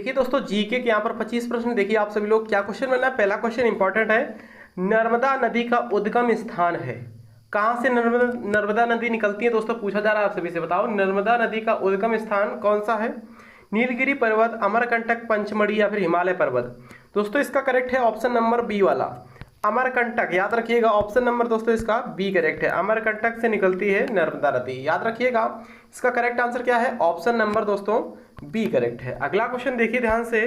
देखिए दोस्तों, जीके के यहाँ पर 25 प्रश्न। देखिए आप सभी लोग क्या क्वेश्चन बनना है। पहला क्वेश्चन इंपॉर्टेंट है। नर्मदा नदी का उद्गम स्थान है। कहाँ से नर्मदा नदी निकलती है दोस्तों, पूछा जा रहा है आप सभी से। बताओ नर्मदा नदी का उद्गम स्थान कौन सा है। नीलगिरी पर्वत, अमरकंटक, पंचमढ़ी या फिर हिमालय पर्वत। दोस्तों इसका करेक्ट है ऑप्शन नंबर बी वाला, अमरकंटक। याद रखिएगा ऑप्शन नंबर दोस्तों इसका बी करेक्ट है। अमरकंटक से निकलती है नर्मदा नदी, याद रखिएगा। इसका करेक्ट आंसर क्या है, ऑप्शन नंबर दोस्तों बी करेक्ट है। अगला क्वेश्चन देखिए ध्यान से।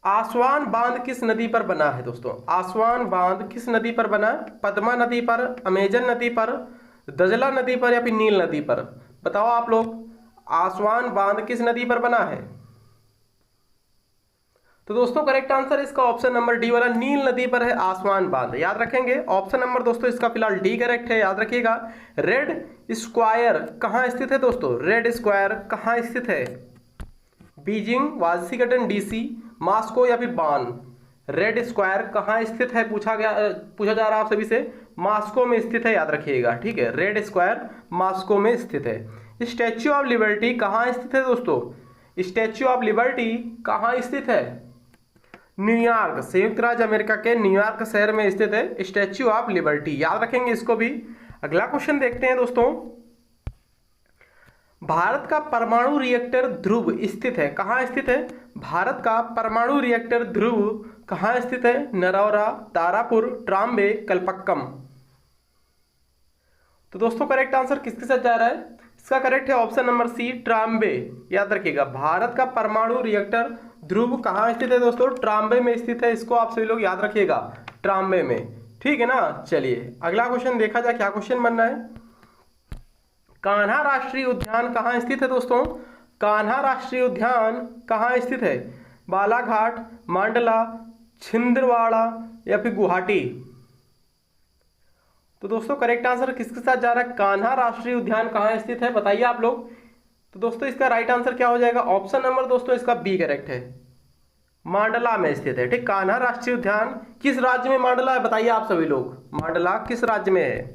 आसवान बांध किस नदी पर बना है दोस्तों। आसवान बांध किस नदी पर बना है। पद्मा नदी पर, अमेजन नदी पर, दजला नदी पर या फिर नील नदी पर। बताओ आप लोग, आसवान बांध किस नदी पर बना है। तो दोस्तों करेक्ट आंसर इसका ऑप्शन नंबर डी वाला, नील नदी पर है आसवान बांध। याद रखेंगे ऑप्शन नंबर दोस्तों इसका फिलहाल डी करेक्ट है, याद रखिएगा। रेड स्क्वायर कहाँ स्थित है दोस्तों। रेड स्क्वायर कहाँ स्थित है। बीजिंग, वाशिंगटन डीसी, मॉस्को या फिर बान। रेड स्क्वायर कहाँ स्थित है, पूछा जा रहा है आप सभी से। मॉस्को में स्थित है, याद रखिएगा। ठीक है, रेड स्क्वायर मॉस्को में स्थित है। स्टैच्यू ऑफ लिबर्टी कहाँ स्थित है दोस्तों। स्टैच्यू ऑफ लिबर्टी कहाँ स्थित है। न्यूयॉर्क, संयुक्त राज्य अमेरिका के न्यूयॉर्क शहर में स्थित है स्टैच्यू ऑफ लिबर्टी, याद रखेंगे इसको भी। अगला क्वेश्चन देखते हैं दोस्तों। भारत का परमाणु रिएक्टर ध्रुव स्थित है, कहाँ स्थित है। भारत का परमाणु रिएक्टर ध्रुव कहाँ स्थित है। नरौरा, तारापुर, ट्राम्बे, कलपक्कम। तो दोस्तों करेक्ट आंसर किसके साथ जा रहा है। इसका करेक्ट है ऑप्शन नंबर सी, ट्राम्बे। याद रखिएगा भारत का परमाणु रिएक्टर ध्रुव कहाँ स्थित है दोस्तों, ट्राम्बे में स्थित है। इसको आप सभी लोग याद रखिएगा, ट्राम्बे में। ठीक है ना। चलिए अगला क्वेश्चन देखा जाए क्या क्वेश्चन बनना है। कान्हा राष्ट्रीय उद्यान कहाँ स्थित है दोस्तों। कान्हा राष्ट्रीय उद्यान कहाँ स्थित है। बालाघाट, मांडला, छिंदवाड़ा या फिर गुवाहाटी। तो दोस्तों करेक्ट आंसर किसके साथ जा रहा है, कान्हा राष्ट्रीय उद्यान कहाँ स्थित है, बताइए आप लोग। तो दोस्तों इसका राइट आंसर क्या हो जाएगा, ऑप्शन नंबर दोस्तों इसका बी करेक्ट है, मांडला में स्थित है। ठीक, कान्हा राष्ट्रीय उद्यान किस राज्य में मांडला है, बताइए आप सभी लोग। मांडला किस राज्य में है।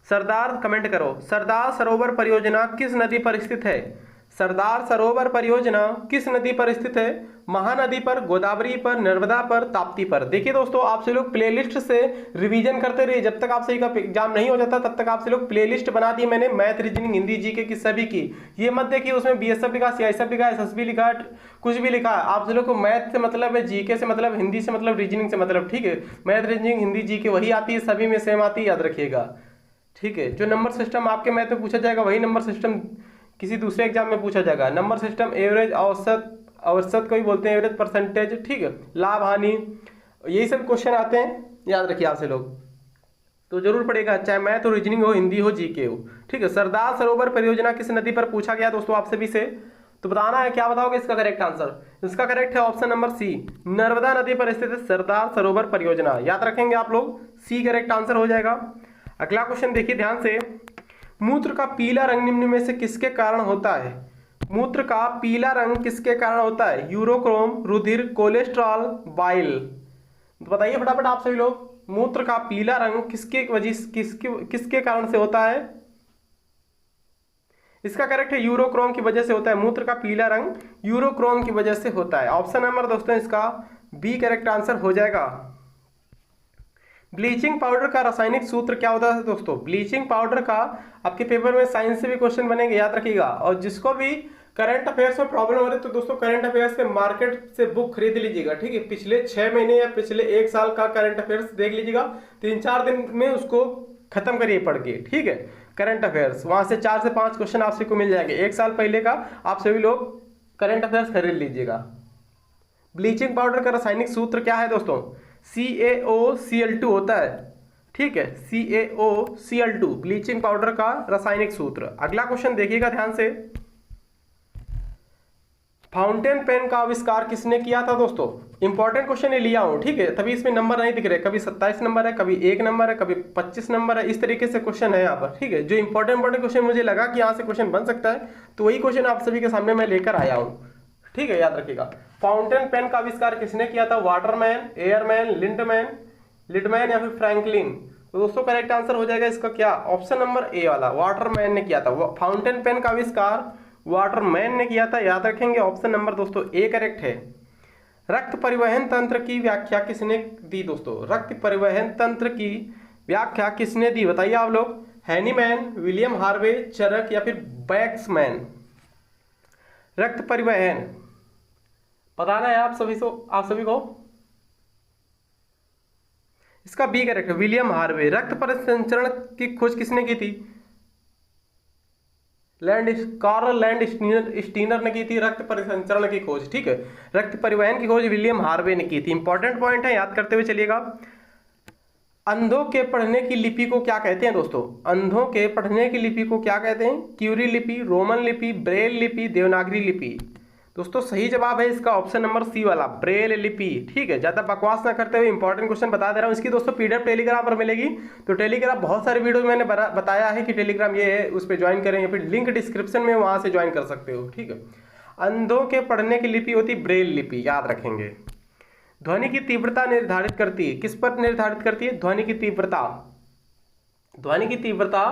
सरदार, कमेंट करो, सरदार सरोवर परियोजना किस नदी पर स्थित है। सरदार सरोवर परियोजना किस नदी पर स्थित है। महानदी पर, गोदावरी पर, नर्मदा पर, ताप्ती पर। देखिए दोस्तों आप सभी लोग प्लेलिस्ट से रिवीजन करते रहिए, जब तक आप सही का एग्जाम नहीं हो जाता तब तक आप सभी लोग प्लेलिस्ट बना दी मैंने, मैथ, रीजनिंग, हिंदी, जीके की सभी की। ये मत देखिए उसमें बीएसएफ लिखा, सीआईएसएफ लिखा, एसएसबी लिखा, कुछ भी लिखा है। आप सभी लोग को मैथ से मतलब है, जीके से मतलब, हिंदी से मतलब, रीजनिंग से मतलब। ठीक है, मैथ, रीजनिंग, हिंदी, जीके वही आती है, सभी में सेम आती है, याद रखिएगा। ठीक है, जो नंबर सिस्टम आपके मैथ में पूछा जाएगा वही नंबर सिस्टम किसी दूसरे एग्जाम में पूछा जाएगा। नंबर सिस्टम एवरेज, औसत को ही बोलते हैं एवरेज, परसेंटेज। ठीक है, लाभ हानि, यही सब क्वेश्चन आते हैं, याद रखिए आपसे लोग। तो जरूर पड़ेगा, चाहे मैथ हो, रीजनिंग हो, हिंदी हो, जीके हो। ठीक है, सरदार सरोवर परियोजना किस नदी पर पूछा गया दोस्तों आप सभी से, तो बताना है, क्या बताओगे इसका करेक्ट आंसर। इसका करेक्ट है ऑप्शन नंबर सी, नर्मदा नदी पर स्थित है सरदार सरोवर परियोजना। याद रखेंगे आप लोग, सी करेक्ट आंसर हो जाएगा। अगला क्वेश्चन देखिए ध्यान से। मूत्र का पीला रंग निम्न में से किसके कारण होता है। मूत्र का पीला रंग किसके कारण होता है। यूरोक्रोम, रुधिर, कोलेस्ट्रॉल, बाइल। तो बताइए फटाफट आप सभी लोग, मूत्र का पीला रंग किसके कारण से होता है। इसका करेक्ट है यूरोक्रोम की वजह से होता है। मूत्र का पीला रंग यूरोक्रोम की वजह से होता है। ऑप्शन नंबर दोस्तों इसका बी करेक्ट आंसर हो जाएगा। ब्लीचिंग पाउडर का रासायनिक सूत्र क्या होता है दोस्तों। ब्लीचिंग पाउडर का आपके पेपर में साइंस से भी क्वेश्चन बनेंगे, याद रखिएगा। और जिसको भी करंट अफेयर्स में प्रॉब्लम हो रही है तो दोस्तों करंट अफेयर्स के मार्केट से बुक खरीद लीजिएगा। ठीक है, पिछले 6 महीने या पिछले 1 साल का करंट अफेयर्स देख लीजिएगा, 3-4 दिन में उसको खत्म करिए पढ़ के। ठीक है, करंट अफेयर्स वहां से 4 से 5 क्वेश्चन आप सबको मिल जाएंगे। 1 साल पहले का आप सभी लोग करंट अफेयर्स खरीद लीजिएगा। ब्लीचिंग पाउडर का रासायनिक सूत्र क्या है दोस्तों, CaOCl2 होता है। ठीक है, CaOCl2 ब्लीचिंग पाउडर का रासायनिक सूत्र। अगला क्वेश्चन देखिएगा ध्यान से। फाउंटेन पेन का आविष्कार किसने किया था दोस्तों। इंपॉर्टेंट क्वेश्चन ये लिया हूं, ठीक है, तभी इसमें नंबर नहीं दिख रहे, कभी 27 नंबर है, कभी 1 नंबर है, कभी 25 नंबर है, इस तरीके से क्वेश्चन है यहाँ पर। ठीक है, जो इंपॉर्टेंट क्वेश्चन मुझे लगा कि यहाँ से क्वेश्चन बन सकता है, तो वही क्वेश्चन आप सभी के सामने मैं लेकर आया हूँ। ठीक है, याद रखिएगा। फाउंटेन पेन का आविष्कार किसने किया था। वाटरमैन, एयरमैन, लिडमैन या फिर फ्रैंकलिन। तो दोस्तों करेक्ट आंसर हो जाएगा इसका क्या, ऑप्शन नंबर ए वाला, वाटरमैन ने किया था। फाउंटेन पेन का आविष्कार वाटरमैन ने किया था, याद रखेंगे। ऑप्शन नंबर दोस्तों ए करेक्ट है। रक्त परिवहन तंत्र की व्याख्या किसने दी दोस्तों? रक्त परिवहन तंत्र की व्याख्या किसने दी, बताइए आप लोग। हैनीमैन, विलियम हार्वे, चरक या फिर बैक्समैन? रक्त परिवहन बताना है आप सभी को। इसका बी करेक्ट है, विलियम हार्वे। रक्त परिसंचरण की खोज किसने की थी? कार्ल लैंड स्टीनर ने की थी रक्त परिसंचरण की खोज, ठीक है। रक्त परिवहन की खोज विलियम हार्वे ने की थी। इंपॉर्टेंट पॉइंट है, याद करते हुए चलिएगा। अंधों के पढ़ने की लिपि को क्या कहते हैं दोस्तों? अंधों के पढ़ने की लिपि को क्या कहते हैं? क्यूरी लिपि, रोमन लिपि, ब्रेल लिपि, देवनागरी लिपि? दोस्तों सही जवाब है इसका ऑप्शन नंबर सी वाला, ब्रेल लिपि, ठीक है। ज्यादा बकवास ना करते हुए इंपॉर्टेंट क्वेश्चन बता दे रहा हूँ। इसकी दोस्तों पीडीएफ टेलीग्राम पर मिलेगी। तो टेलीग्राम बहुत सारे वीडियो मैंने बताया है कि टेलीग्राम ये है, उस पर ज्वाइन करें या फिर लिंक डिस्क्रिप्शन में, वहां से ज्वाइन कर सकते हो, ठीक है। अंधों के पढ़ने की लिपि होती ब्रेल लिपि, याद रखेंगे। ध्वनि की तीव्रता निर्धारित करती है, किस पर निर्धारित करती है? ध्वनि की तीव्रता, ध्वनि की तीव्रता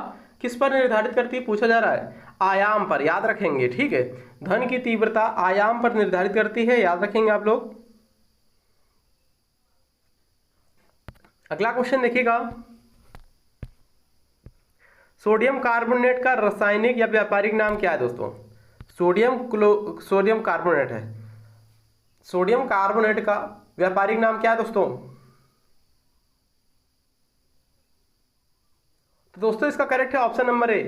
किस पर निर्धारित करती है पूछा जा रहा है? आयाम पर, याद रखेंगे, ठीक है। ध्वनि की तीव्रता आयाम पर निर्धारित करती है, याद रखेंगे आप लोग। अगला क्वेश्चन देखिएगा। सोडियम कार्बोनेट का रासायनिक या व्यापारिक नाम क्या है दोस्तों? सोडियम कार्बोनेट है। सोडियम कार्बोनेट का व्यापारिक नाम क्या है दोस्तों? तो दोस्तों इसका करेक्ट है ऑप्शन नंबर ए,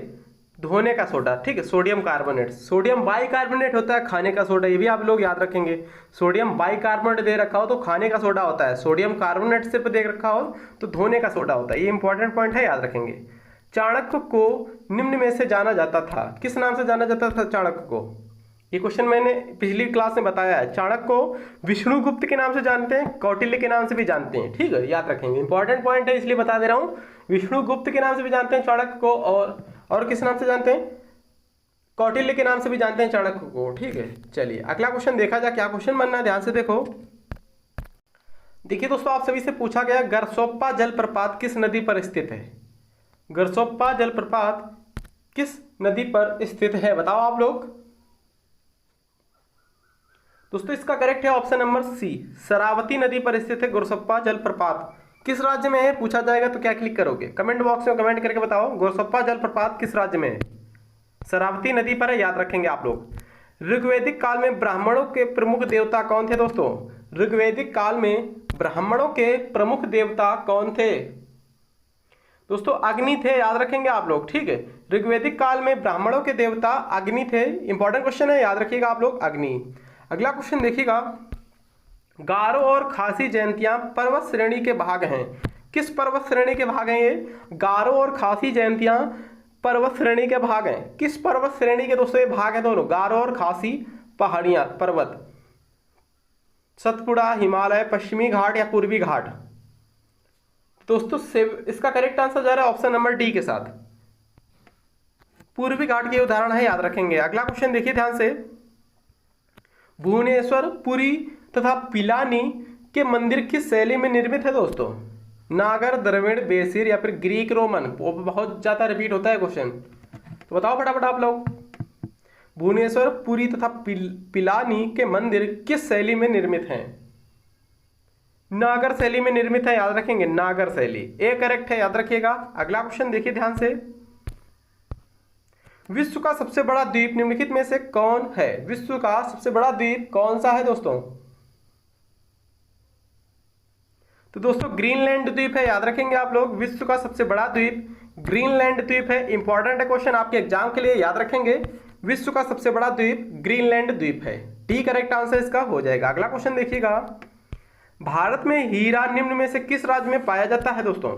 धोने का सोडा, ठीक है। सोडियम कार्बोनेट, सोडियम बाइकार्बोनेट होता है खाने का सोडा, ये भी आप लोग याद रखेंगे। सोडियम बाइकार्बोनेट दे रखा हो तो खाने का सोडा होता है, सोडियम कार्बोनेट सिर्फ दे रखा हो तो धोने का सोडा होता है। ये इंपॉर्टेंट पॉइंट है, याद रखेंगे। चाणक्य को निम्न में से जाना जाता था, किस नाम से जाना जाता था चाणक्य को? ये क्वेश्चन मैंने पिछली क्लास में बताया है। चाणक्य को विष्णुगुप्त के नाम से जानते हैं, कौटिल्य के नाम से भी जानते हैं, ठीक है, याद रखेंगे। इंपॉर्टेंट पॉइंट है इसलिए बता दे रहा हूँ। विष्णुगुप्त के नाम से भी जानते हैं चाणक्य को, और किस नाम से जानते हैं? कौटिल्य के नाम से भी जानते हैं चाणक्य को, ठीक है। चलिए अगला क्वेश्चन देखा जाए, क्या क्वेश्चन बनना है, ध्यान से देखो। देखिए दोस्तों, आप सभी से पूछा गया गरसोप्पा जलप्रपात किस नदी पर स्थित है? गरसोप्पा जलप्रपात किस नदी पर स्थित है, बताओ आप लोग। दोस्तों इसका करेक्ट है ऑप्शन नंबर सी, शरावती नदी पर स्थित है गरसोप्पा जलप्रपात। किस राज्य में है पूछा जाएगा तो क्या क्लिक करोगे? कमेंट बॉक्स में कमेंट करके बताओ गरसोप्पा जलप्रपात किस राज्य में है? शरावती नदी पर है, याद रखेंगे आप लोग। ऋग्वैदिक काल में ब्राह्मणों के प्रमुख देवता कौन थे दोस्तों? ऋग्वैदिक काल में ब्राह्मणों के प्रमुख देवता कौन थे दोस्तों? अग्नि थे, याद रखेंगे आप लोग, ठीक है। ऋग्वैदिक काल में ब्राह्मणों के देवता अग्नि थे। इंपॉर्टेंट क्वेश्चन है, याद रखिएगा आप लोग, अग्नि। अगला क्वेश्चन देखिएगा। गारो और खासी जयंतियां पर्वत श्रेणी के भाग हैं, किस पर्वत श्रेणी के भाग हैं ये? गारो और खासी जयंतियां पर्वत श्रेणी के भाग हैं, किस पर्वत श्रेणी के दोस्तों ये भाग हैं दोनों? गारो और खासी पहाड़ियां, पर्वत, सतपुड़ा, हिमालय, पश्चिमी घाट या पूर्वी घाट? दोस्तों इसका करेक्ट आंसर जा रहा है ऑप्शन नंबर डी के साथ, पूर्वी घाट के उदाहरण है, याद रखेंगे। अगला क्वेश्चन देखिए ध्यान से। भुवनेश्वर, पुरी तथा पिलानी के मंदिर किस शैली में निर्मित है दोस्तों? नागर, द्रविड़, बेसिर या फिर ग्रीक रोमन? बहुत ज्यादा रिपीट होता है क्वेश्चन, तो बताओ फटाफट आप लोग। भुवनेश्वर, पुरी तथा पिलानी के मंदिर किस शैली में निर्मित हैं? नागर शैली में निर्मित है, याद रखेंगे, नागर शैली, ए करेक्ट है, याद रखिएगा। अगला क्वेश्चन देखिए ध्यान से। विश्व का सबसे बड़ा द्वीप निम्नलिखित में से कौन है? विश्व का सबसे बड़ा द्वीप कौन सा है दोस्तों? तो दोस्तों ग्रीनलैंड द्वीप है, याद रखेंगे आप लोग। विश्व का सबसे बड़ा द्वीप ग्रीनलैंड द्वीप है। इंपॉर्टेंट है क्वेश्चन आपके एग्जाम के लिए, याद रखेंगे। विश्व का सबसे बड़ा द्वीप ग्रीनलैंड द्वीप है, डी करेक्ट आंसर इसका हो जाएगा। अगला क्वेश्चन देखिएगा। भारत में हीरा निम्न में से किस राज्य में पाया जाता है दोस्तों?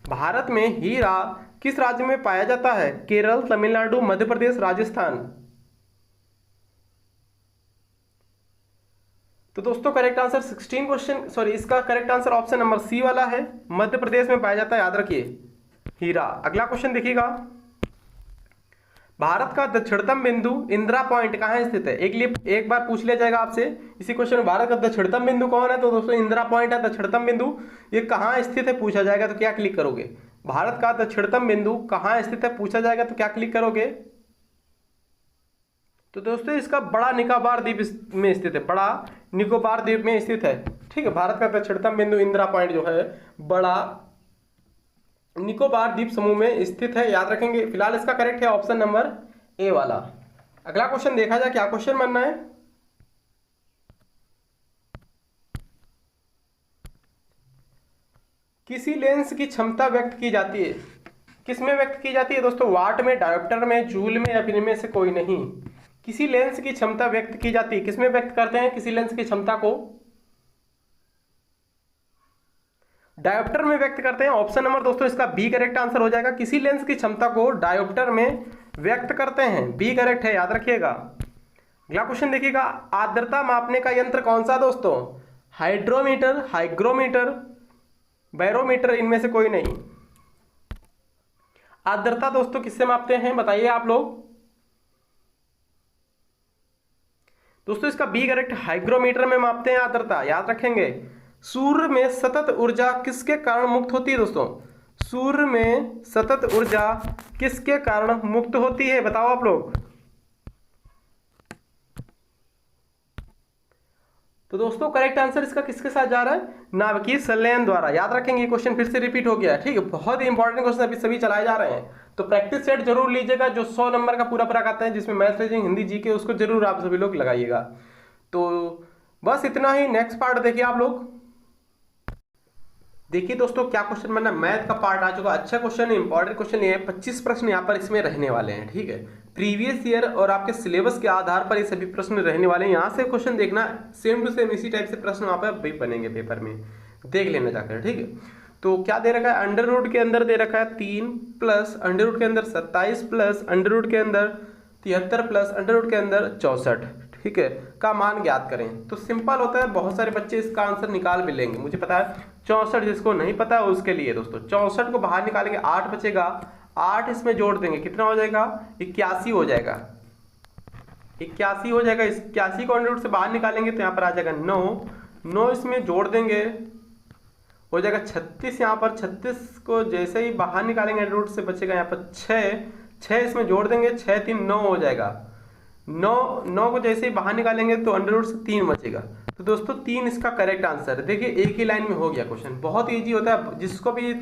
भारत में हीरा किस राज्य में पाया जाता है? केरल, तमिलनाडु, मध्य प्रदेश, राजस्थान? तो दोस्तों करेक्ट आंसर 16 क्वेश्चन, सॉरी इसका correct answer option number C वाला है, मध्य प्रदेश में पाया जाता है, याद रखिए, हीरा। अगला क्वेश्चन देखिएगा। भारत का दक्षिणतम बिंदु इंदिरा पॉइंट कहाँ स्थित है? एक बार पूछ लिया जाएगा आपसे इसी क्वेश्चन में, भारत का दक्षिणतम बिंदु कौन है? तो दोस्तों इंदिरा पॉइंट है दक्षिणतम बिंदु। ये कहाँ स्थित है पूछा जाएगा तो क्या क्लिक करोगे? भारत का दक्षिणतम बिंदु कहाँ स्थित है पूछा जाएगा तो क्या क्लिक करोगे? तो दोस्तों इसका बड़ा निकोबार द्वीप में स्थित है, बड़ा निकोबार द्वीप में स्थित है। ठीक है, भारत का दक्षिणतम बिंदु इंदिरा पॉइंट जो है बड़ा निकोबार द्वीप समूह में स्थित है, याद रखेंगे। फिलहाल इसका करेक्ट है ऑप्शन नंबर ए वाला। अगला क्वेश्चन देखा जाए, क्या क्वेश्चन बनना है। किसी लेंस की क्षमता व्यक्त की जाती है, किस में व्यक्त की जाती है दोस्तों? वाट में, डायोप्टर में, जूल में, या फिर इनमें से कोई नहीं। किसी लेंस की क्षमता व्यक्त की जाती है, किस में व्यक्त करते हैं किसी लेंस की क्षमता को? डायोप्टर में व्यक्त करते हैं। ऑप्शन नंबर दोस्तों इसका बी करेक्ट आंसर हो जाएगा। किसी लेंस की क्षमता को डायोप्टर में व्यक्त करते हैं, बी करेक्ट है, याद रखिएगा। अगला क्वेश्चन देखिएगा, आर्द्रता मापने का यंत्र कौन सा दोस्तों? हाइड्रोमीटर, हाइग्रोमीटर, बैरोमीटर, इनमें से कोई नहीं। आर्द्रता दोस्तों किससे मापते हैं बताइए आप लोग। दोस्तों इसका बी करेक्ट, हाइग्रोमीटर में मापते हैं आर्द्रता, याद रखेंगे। सूर्य में सतत ऊर्जा किसके कारण मुक्त होती है दोस्तों? सूर्य में सतत ऊर्जा किसके कारण मुक्त होती है बताओ आप लोग। तो दोस्तों करेक्ट आंसर इसका किसके साथ जा रहा है? नाभिकीय संलयन द्वारा, याद रखेंगे। क्वेश्चन फिर से रिपीट हो गया, ठीक है। बहुत ही इंपॉर्टेंट क्वेश्चन अभी सभी चलाए जा रहे हैं, तो प्रैक्टिस सेट जरूर लीजिएगा। जो 100 नंबर का पूरा पूरा आता है, जिसमें मैथ, रीजनिंग, हिंदी, जीके, उसको जरूर आप सभी लोग लगाइएगा। तो बस इतना ही। नेक्स्ट पार्ट देखिए आप लोग। देखिए दोस्तों क्या क्वेश्चन बनना, मैथ का पार्ट आ चुका। अच्छा क्वेश्चन है, इंपॉर्टेंट क्वेश्चन ये है। 25 प्रश्न यहाँ पर इसमें रहने वाले हैं, ठीक है। प्रीवियस ईयर और आपके सिलेबस के आधार पर ये सभी प्रश्न रहने वाले हैं। यहाँ से क्वेश्चन देखना, सेम टू सेम इसी टाइप से प्रश्न वहाँ पर बनेंगे पेपर में, देख लेना जाकर, ठीक है। तो क्या दे रखा है? अंडर रूट के अंदर दे रखा है 3 प्लस अंडर रूट के अंदर 27 प्लस अंडर रूट के अंदर 73 प्लस अंडर रूट के अंदर 64, ठीक है, का मान ज्ञात करें। तो सिंपल होता है, बहुत सारे बच्चे इसका आंसर निकाल भी लेंगे, मुझे पता है। 64 जिसको नहीं पता है उसके लिए दोस्तों, 64 को बाहर निकालेंगे, 8 बचेगा, 8 इसमें जोड़ देंगे, कितना हो जाएगा? 81 हो जाएगा, 81 हो जाएगा। 81 को अंडर रूट से बाहर निकालेंगे तो यहाँ पर आ जाएगा 9 इसमें जोड़ देंगे, हो जाएगा 36। यहाँ पर 36 को जैसे ही बाहर निकालेंगे अंडर रूट से बचेगा यहाँ पर 6 इसमें जोड़ देंगे, 6 3 9 हो जाएगा। 9 को जैसे ही बाहर निकालेंगे तो अंडर रूट से 3 बचेगा। तो दोस्तों 3 इसका करेक्ट आंसर है। देखिए एक ही लाइन में हो गया क्वेश्चन, बहुत ईजी होता है। जिसको भी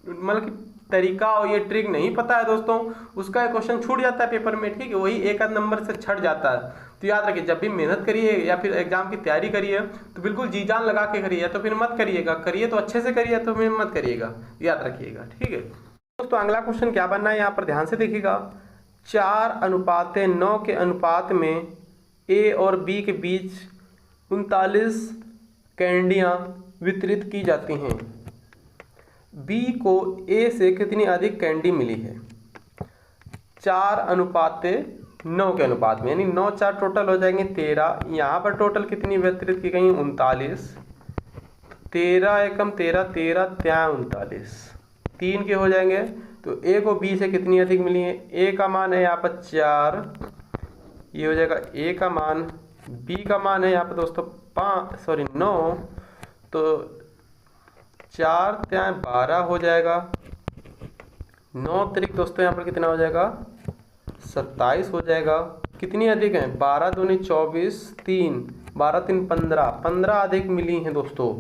मतलब कि तरीका और ये ट्रिक नहीं पता है दोस्तों, उसका क्वेश्चन छूट जाता है पेपर में, ठीक है। वही एक आध नंबर से छट जाता है। तो याद रखिए, जब भी मेहनत करिए या फिर एग्जाम की तैयारी करिए तो बिल्कुल जी जान लगा के करिए, तो फिर मत करिएगा। करिए तो अच्छे से करिए, तो फिर मत करिएगा, याद रखिएगा, ठीक है दोस्तों। अगला क्वेश्चन क्या बनना है यहाँ पर ध्यान से देखिएगा। 4:9 के अनुपात में ए और बी के बीच 39 कैंडियाँ वितरित की जाती हैं। बी को ए से कितनी अधिक कैंडी मिली है? 4:9 के अनुपात में, यानी 9 4 टोटल हो जाएंगे 13। यहाँ पर टोटल कितनी वितरित की गई? 39। 13 एकम 13, 13 त्या 39, 3 के हो जाएंगे। तो ए को बी से कितनी अधिक मिली है? ए का मान है यहाँ पर 4, ये हो जाएगा ए का मान। बी का मान है यहाँ पर दोस्तों 9, तो 4 त्या 12 हो जाएगा। 9 तरीक दोस्तों यहाँ पर कितना हो जाएगा? 27 हो जाएगा। कितनी अधिक है? 12 दूनी 24, 3 12 3 15, 15 अधिक मिली हैं दोस्तों।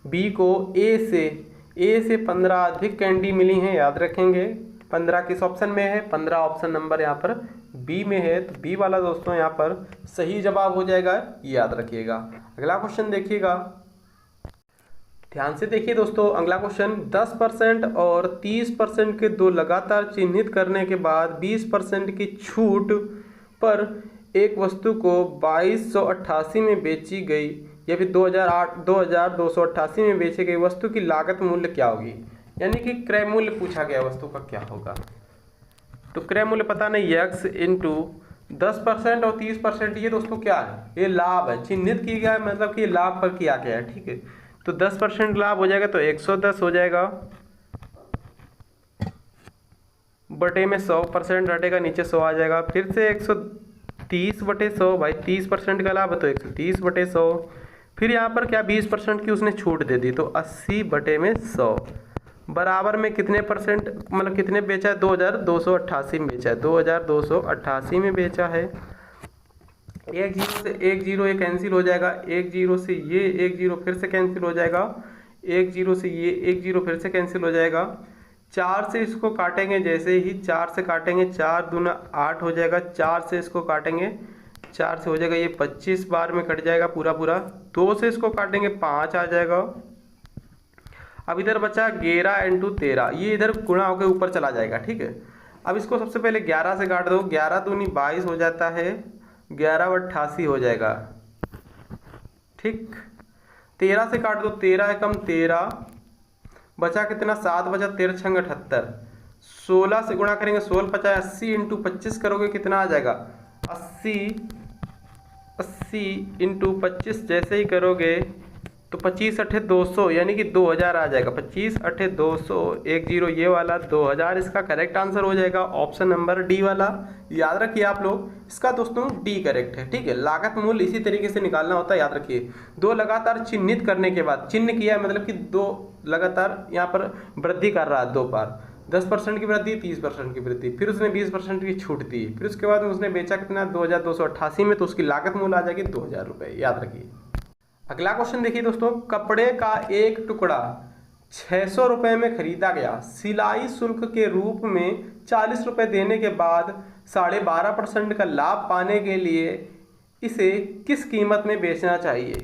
बी को ए से 15 अधिक कैंडी मिली हैं, याद रखेंगे। 15 किस ऑप्शन में है? 15 ऑप्शन नंबर यहाँ पर बी में है। तो बी वाला दोस्तों यहाँ पर सही जवाब हो जाएगा, याद रखिएगा। अगला क्वेश्चन देखिएगा, ध्यान से देखिए दोस्तों। अगला क्वेश्चन, 10% और 30% के दो लगातार चिन्हित करने के बाद 20% की छूट पर एक वस्तु को 2288 में बेची गई, या फिर 2288 में बेची गई वस्तु की लागत मूल्य क्या होगी? यानी कि क्रय मूल्य पूछा गया वस्तु का क्या होगा। तो क्रय मूल्य पता नहीं, x इंटू 10% और 30%, ये दोस्तों क्या है? ये लाभ है, चिन्हित किया गया है, मतलब कि लाभ पर किया गया है, ठीक है। तो 10% लाभ हो जाएगा तो 110 हो जाएगा, बटे में 100% हटेगा, नीचे 100 आ जाएगा। फिर से 130/100, भाई 30% का लाभ है तो 130/100। फिर यहाँ पर क्या 20% की उसने छूट दे दी, तो 80/100 बराबर में कितने परसेंट, मतलब कितने बेचा है? 2288 में बेचा है, 2288 में बेचा है। एक जीरो से एक जीरो ये कैंसिल हो जाएगा, एक जीरो से ये एक जीरो फिर से कैंसिल हो जाएगा, एक जीरो से ये एक जीरो फिर से कैंसिल हो जाएगा। 4 से इसको काटेंगे, जैसे ही 4 से काटेंगे 4 दूना 8 हो जाएगा, 4 से इसको काटेंगे 4 से हो जाएगा ये 25 बार में कट जाएगा पूरा पूरा। 2 से इसको काटेंगे 5 आ जाएगा। अब इधर बचा 11 इंटू 13, ये इधर गुणा होकर ऊपर चला जाएगा, ठीक है। अब इसको सबसे पहले 11 से काट दो, 11 दूनी 22 हो जाता है, 11 व 88 हो जाएगा, ठीक। 13 से काट दो, 13 एकम 13, बचा कितना 7 बचा, 13 छंग 78। 16 से गुणा करेंगे, 16 50 80 इंटू 25 करोगे कितना आ जाएगा 80, 80 इंटू 25 जैसे ही करोगे तो 25 अठे 200 यानी कि 2000 आ जाएगा। 25 अठे 200, एक जीरो ये वाला 2000 इसका करेक्ट आंसर हो जाएगा, ऑप्शन नंबर डी वाला। याद रखिए आप लोग, इसका दोस्तों डी करेक्ट है, ठीक है। लागत मूल्य इसी तरीके से निकालना होता है, याद रखिए। दो लगातार चिन्हित करने के बाद, चिन्ह किया है मतलब कि दो लगातार यहाँ पर वृद्धि कर रहा है, दो बार 10% की वृद्धि, 30% की वृद्धि, फिर उसने 20% की छूट दी, फिर उसके बाद उसने बेचा कितना 2288 में, तो उसकी लागत मूल्य आ जाएगी 2000 रुपये, याद रखिए। अगला क्वेश्चन देखिए दोस्तों, कपड़े का एक टुकड़ा 600 रुपये में खरीदा गया, सिलाई शुल्क के रूप में 40 रुपये देने के बाद 12.5% का लाभ पाने के लिए इसे किस कीमत में बेचना चाहिए।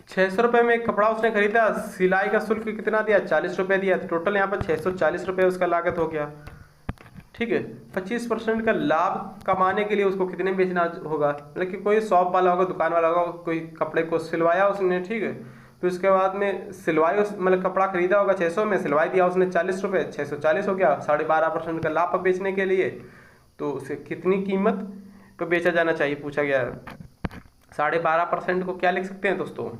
600 रुपये में एक कपड़ा उसने खरीदा, सिलाई का शुल्क कितना दिया 40 रुपये दिया, तो टोटल यहाँ पर 640 रुपये उसका लागत हो गया, ठीक है। 25% का लाभ कमाने के लिए उसको कितने में बेचना होगा, मतलब कि कोई शॉप वाला होगा, दुकान वाला होगा, कोई कपड़े को सिलवाया उसने, ठीक है। फिर उसके बाद में सिलवाई मतलब कपड़ा खरीदा होगा 600 में, सिलवाई दिया उसने 40 रुपये, 640 हो गया। 12.5% का लाभ बेचने के लिए तो उसे कितनी कीमत पर बेचा जाना चाहिए पूछा गया है। 12.5% को क्या लिख सकते हैं दोस्तों,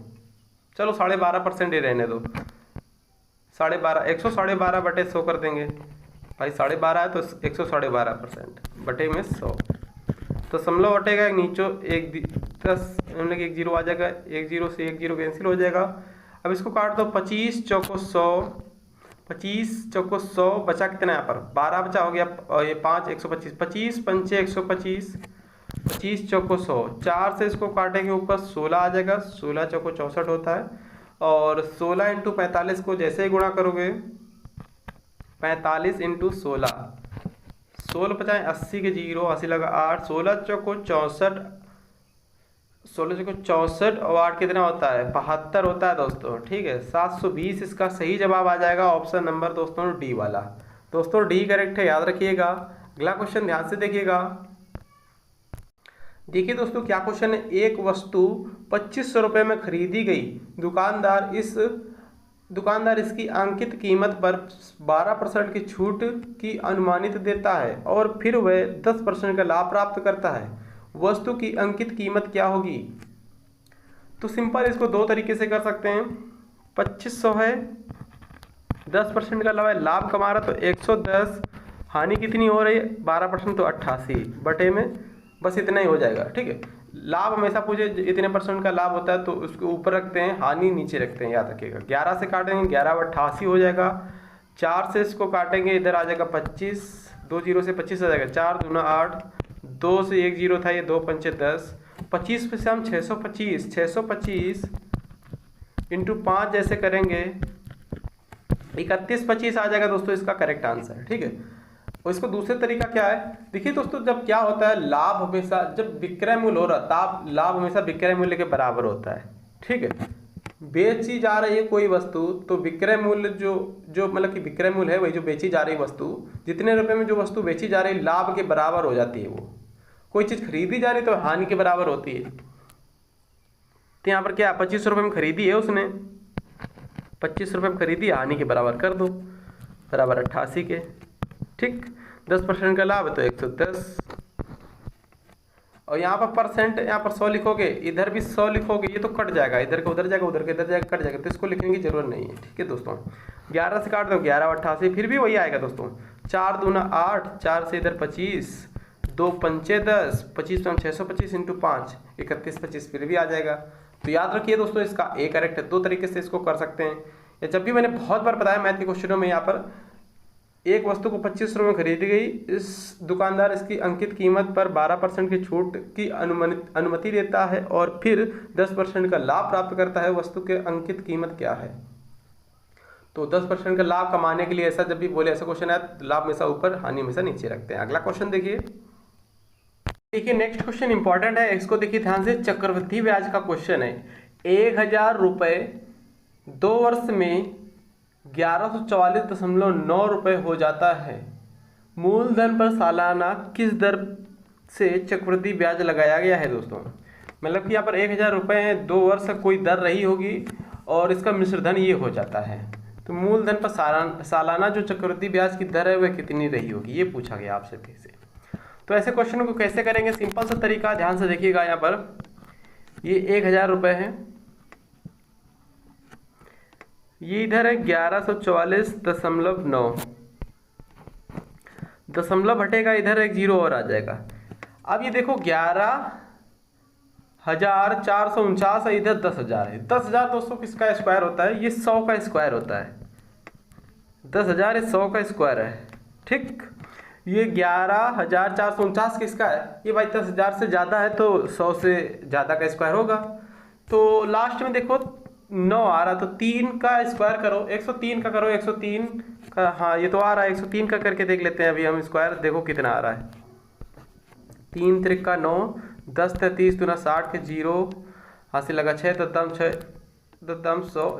चलो 12.5% ही रहने दो, 12.5 112 बटे 100 कर देंगे भाई, 12.5 है तो 112% बटे में 100, तो दशमलव बटेगा नीचो एक 10 मतलब एक जीरो आ जाएगा, एक जीरो से एक जीरो कैंसिल हो जाएगा। अब इसको काट दो, 25 चौको 100, 25 चौको 100, बचा कितना यहाँ पर 12 बचा हो गया, और ये 5 125, 25 पंचे 125, 25 चौको 100, 4 से इसको काटेंगे ऊपर 16 आ जाएगा, 16 चौको 64 होता है, और 16 इंटू 45 को जैसे ही गुणा करोगे 45 इंटू 16, 16 50 80 के जीरो, 80 लगा 8, 16 चौको 64, 16 चौको 64 और 8 कितना होता है 72 होता है दोस्तों, ठीक है। 720 इसका सही जवाब आ जाएगा, ऑप्शन नंबर दोस्तों डी वाला। दोस्तों डी करेक्ट है, याद रखिएगा। अगला क्वेश्चन ध्यान से देखिएगा। देखिए दोस्तों क्या क्वेश्चन है, एक वस्तु 2500 रुपये में खरीदी गई, दुकानदार इसकी अंकित कीमत पर 12% की छूट की अनुमानित देता है और फिर वह 10% का लाभ प्राप्त करता है। वस्तु की अंकित कीमत क्या होगी। तो सिंपल इसको दो तरीके से कर सकते हैं। 2500 है, 10% का लाभ कमा रहा तो 110, हानि कितनी हो रही है 12% तो 88 बटे में, बस इतना ही हो जाएगा, ठीक है। लाभ हमेशा पूछे इतने % का लाभ होता है तो उसको ऊपर रखते हैं, हानि नीचे रखते हैं, याद रखिएगा। 11 से काटेंगे 11 व 88 हो जाएगा, 4 से इसको काटेंगे इधर आ जाएगा 25, 2 जीरो से 25 आ जाएगा, 4 दूना 8, 2 से 1 जीरो था ये 2 पंचे 10, 25 पे से हम 625 इंटू 5 जैसे करेंगे 31 25 आ जाएगा दोस्तों इसका करेक्ट आंसर, ठीक है। और इसको दूसरे तरीका क्या है, देखिए दोस्तों जब क्या होता है लाभ हमेशा जब विक्रय मूल्य हो रहा है, लाभ हमेशा विक्रय मूल्य के बराबर होता है, ठीक है। बेची जा रही है कोई वस्तु तो विक्रय मूल्य जो मतलब कि विक्रय मूल्य है वही जो बेची जा रही वस्तु, जितने रुपए में जो वस्तु बेची जा रही लाभ के बराबर हो जाती है। वो कोई चीज खरीदी जा रही तो हानि के बराबर होती है। तो यहाँ पर क्या 2500 रुपये में खरीदी है उसने, 2500 रुपये में खरीदी, हानि के बराबर कर दो, बराबर 88 के, ठीक। 10% का लाभ है तो 110, और यहाँ पर परसेंट, यहाँ पर 100 लिखोगे, इधर भी 100 लिखोगे, ये तो कट जाएगा, इधर का उधर जाएगा, उधर का इधर जाएगा, कट जाएगा, तो इसको लिखने की जरूरत नहीं है, ठीक है दोस्तों। 11 से काट दो 11 88, फिर भी वही आएगा दोस्तों। 4 दूना 8, 4 से इधर 25, 2 पंचे 10, 25 तो 625 इंटू 5 31 25 फिर भी आ जाएगा। तो याद रखिए दोस्तों इसका ए करेक्ट है। दो तरीके से इसको कर सकते हैं, या जब भी मैंने बहुत बार बताया मैथ के क्वेश्चनों में यहाँ पर एक वस्तु को 25 रुपये में खरीदी गई, इस दुकानदार इसकी अंकित कीमत पर 12% की छूट की अनुमति देता है और फिर 10% का लाभ प्राप्त करता है। वस्तु के अंकित कीमत क्या है? तो 10% का लाभ कमाने के लिए ऐसा जब भी बोले ऐसा क्वेश्चन है, लाभ हमेशा ऊपर, हानि हमेशा नीचे रखते हैं। अगला क्वेश्चन देखिए, नेक्स्ट क्वेश्चन इंपॉर्टेंट है, इसको देखिए ध्यान से। चक्रवृद्धि ब्याज का क्वेश्चन है। 1000 रुपये 2 वर्ष में 1144.9 रुपये हो जाता है। मूलधन पर सालाना किस दर से चक्रवृद्धि ब्याज लगाया गया है दोस्तों? मतलब कि यहाँ पर 1000 रुपये हैं, 2 वर्ष कोई दर रही होगी और इसका मिश्र धन ये हो जाता है। तो मूलधन पर सालाना जो चक्रवृद्धि ब्याज की दर है वह कितनी रही होगी, ये पूछा गया आपसे फिर से। तो ऐसे क्वेश्चन को कैसे करेंगे? सिंपल सा तरीका, ध्यान से देखिएगा। यहाँ पर ये 1000 रुपये है, ये इधर है 1144.9, दशमलव हटेगा, इधर एक जीरो और आ जाएगा। अब ये देखो 11,449 है, इधर 10,000 है। 10,000 दोस्तों किसका स्क्वायर होता है? ये 100 का स्क्वायर होता है। 10,000 100 का स्क्वायर है, ठीक। ये 11,449 किसका है? ये भाई 10,000 से ज़्यादा है तो 100 से ज़्यादा का स्क्वायर होगा। तो लास्ट में देखो 9 आ रहा, तो 3 का स्क्वायर करो, 103 का करो, 103 का, हाँ ये तो आ रहा है। 103 का करके देख लेते हैं अभी हम स्क्वायर, देखो कितना आ रहा है। 3 त्रिका 9, 10 30 दूना 60 के जीरो, हाथ से लगा 6 दम 6 दम 100,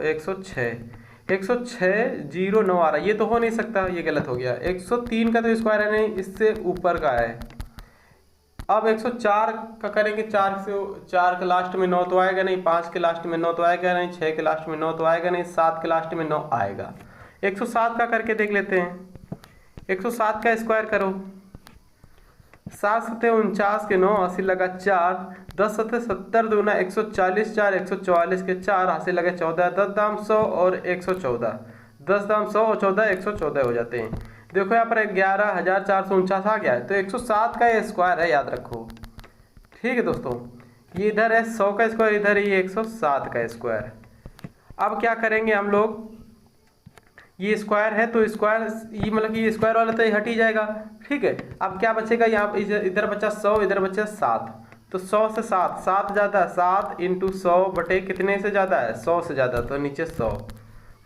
106.09 आ रहा है। ये तो हो नहीं सकता, ये गलत हो गया। 103 का तो स्क्वायर है नहीं, इससे ऊपर का है। अब 104 का करेंगे, 4 के लास्ट में 9 तो आएगा नहीं, 5 के लास्ट में 9 तो आएगा नहीं, 6 के लास्ट में 9 तो आएगा नहीं, 7 के लास्ट में 9 आएगा। 107 का करके देख लेते हैं। 107 का स्क्वायर करो, 7 सत्ते 49 के 9, 80 लगा 4, 10 सत्ते 70 दूना 140, 4 144 के 4, हाथ से लगा 14, 10 दाम 100 और 114, 10 दाम 100 और 14 114 हो जाते हैं। देखो यहाँ पर 11,449 आ गया है, तो 107 का ये स्क्वायर है, याद रखो, ठीक है दोस्तों। ये इधर है 100 का स्क्वायर, इधर ये 107 का स्क्वायर। अब क्या करेंगे हम लोग, ये स्क्वायर है तो स्क्वायर, ये मतलब कि ये स्क्वायर वाला तो ये हट ही जाएगा, ठीक है। अब क्या बचेगा, यहाँ इधर बचा 100, इधर बचा 7, तो 100 से 7 ज़्यादा है, 7 × 100 बटे कितने से ज़्यादा है? 100 से ज़्यादा, तो नीचे 100,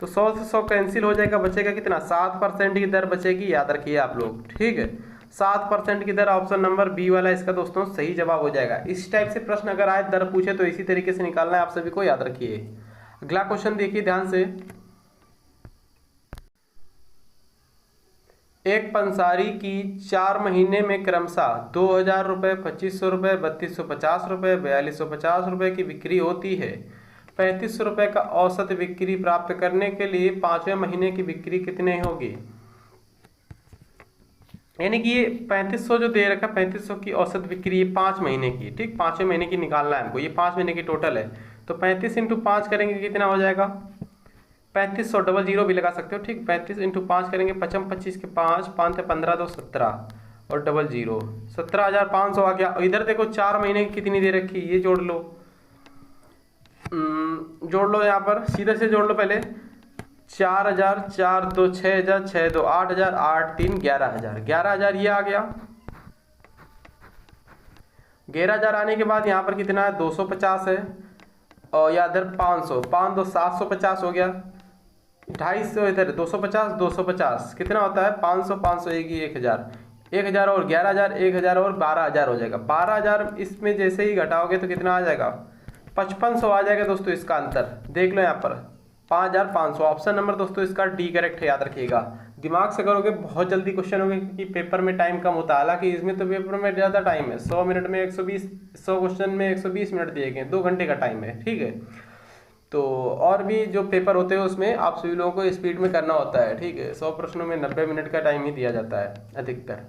तो 100 से 100 कैंसिल हो जाएगा, बचेगा कितना? 7% की दर बचेगी, याद रखिए आप लोग, ठीक है। 7% की दर, ऑप्शन नंबर बी वाला इसका दोस्तों सही जवाब हो जाएगा। इस टाइप से प्रश्न अगर आए, दर पूछे तो इसी तरीके से निकालना है, आप सभी को याद रखिए। अगला क्वेश्चन देखिए ध्यान से। एक पंसारी की 4 महीने में क्रमशः 2,000 रुपये, 2,500 रुपये, 3,250 रुपये, 4,250 रुपये की बिक्री होती है। 3,500 रुपये का औसत बिक्री प्राप्त करने के लिए 5वें महीने की बिक्री कितनी होगी? यानी कि ये 3,500 जो दे रखा है, 3,500 की औसत बिक्री, ये 5 महीने की, ठीक। 5वें महीने की निकालना है हमको, ये 5 महीने की टोटल है। तो 35 × 5 करेंगे कितना हो जाएगा? 3500, डबल जीरो भी लगा सकते हो, ठीक। 35 × 5 करेंगे, 55 25 के 5, 5 से 15 2 17 और डबल जीरो, 17,500 आ गया। इधर देखो 4 महीने की कितनी दे रखी, ये जोड़ लो, जोड़ लो, यहाँ पर सीधे से जोड़ लो पहले। 4,000, 4 2 6,000, 6 2 8,000, 8 3 11,000, 11,000 ये आ गया। 11,000 आने के बाद यहाँ पर कितना है? 250 है, और या इधर 500, 5 2 750 हो गया। 250 इधर 250, 250 कितना होता है? 500, 500 एक ही 1,000, 1,000 और 11,000, 1,000 और 12,000 हो जाएगा। 12,000 इसमें जैसे ही घटाओगे तो कितना आ जाएगा? 5500 आ जाएगा दोस्तों। इसका अंतर देख लो यहाँ पर 5,500। ऑप्शन नंबर दोस्तों इसका डी करेक्ट है, याद रखिएगा। दिमाग से करोगे बहुत जल्दी क्वेश्चन होंगे, क्योंकि पेपर में टाइम कम होता है। हालांकि इसमें तो पेपर में ज़्यादा टाइम है, 100 मिनट में 100 क्वेश्चन में 120 मिनट दिए गए, 2 घंटे का टाइम है, ठीक है। तो और भी जो पेपर होते हैं उसमें आप सभी लोगों को स्पीड में करना होता है, ठीक है। 100 प्रश्नों में 90 मिनट का टाइम ही दिया जाता है अधिकतर।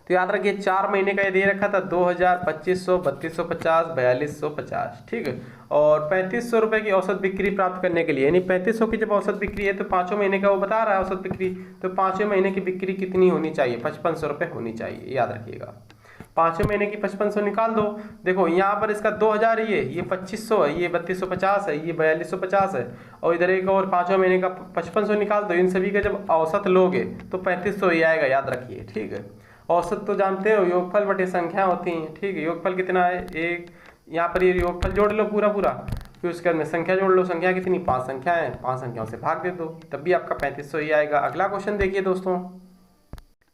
तो याद रखिए 4 महीने का ये दे रखा था 2,000, 2,500, 3,250, 4,250, ठीक है। और 3,500 रुपये की औसत बिक्री प्राप्त करने के लिए, यानी 3,500 की जब औसत बिक्री है तो 5वें महीने का वो बता रहा है औसत बिक्री, तो 5वें महीने की बिक्री कितनी होनी चाहिए? 5,500 रुपये होनी चाहिए, याद रखिएगा। 5वें महीने की 5500 निकाल दो। देखो यहाँ पर इसका 2000 है, ये 2500 है, ये 3250 है, ये 4250 है, और इधर एक और 5वें महीने का 5500 निकाल दो। इन सभी का जब औसत लोगे तो 3500 ही आएगा, याद रखिए, ठीक है। औसत तो जानते हो योगफल बटे संख्या होती है, ठीक है। योगफल कितना है, एक, यहाँ पर ये योगफल जोड़ लो पूरा पूरा, फिर उसके अंदर संख्या जोड़ लो। संख्या कितनी, 5 संख्या है, 5 संख्याओं से भाग दे दो, तब भी आपका 3500 ही आएगा। अगला क्वेश्चन देखिए दोस्तों,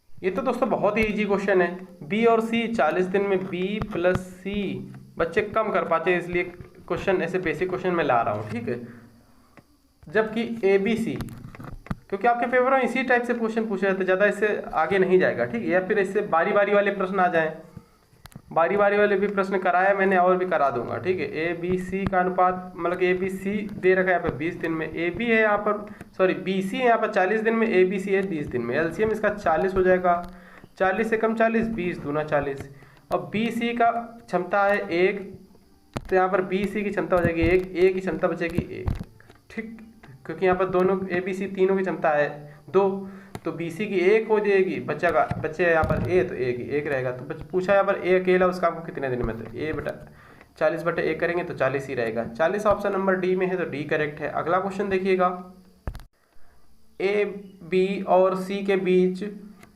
ये तो दोस्तों बहुत ही इजी क्वेश्चन है। बी और सी 40 दिन में बी प्लस सी, बच्चे कम कर पाते हैं इसलिए क्वेश्चन ऐसे बेसिक क्वेश्चन मैं ला रहा हूँ, ठीक है। जबकि ए बी सी, क्योंकि आपके पेपर में इसी टाइप से क्वेश्चन पूछे जाते हैं, ज़्यादा इससे आगे नहीं जाएगा, ठीक है। या फिर इससे बारी बारी वाले प्रश्न आ जाएं, बारी बारी वाले भी प्रश्न कराया मैंने और भी करा दूंगा, ठीक है। ए बी सी का अनुपात, मतलब ए बी सी दे रखा है यहाँ पर 20 दिन में, ए बी है यहाँ पर, सॉरी बी सी है यहाँ पर 40 दिन में, ए बी सी है 20 दिन में। एलसीएम इसका 40 हो जाएगा, 40 से कम 40, 20 दूना 40। और बी सी का क्षमता है 1, तो यहाँ पर बी सी की क्षमता हो जाएगी 1, ए की क्षमता बचेगी 1, ठीक, क्योंकि यहाँ पर दोनों ए बी सी तीनों की क्षमता है 2, तो बी सी की 1 हो जाएगी, बच्चे यहाँ पर ए, तो ए की 1 रहेगा। तो पूछा यहाँ पर ए अकेला उसका आपको कितने दिन में, तो ए बटा 40 बटे 1 करेंगे तो 40 ही रहेगा। 40 ऑप्शन नंबर डी में है, तो डी करेक्ट है। अगला क्वेश्चन देखिएगा, ए बी और सी के बीच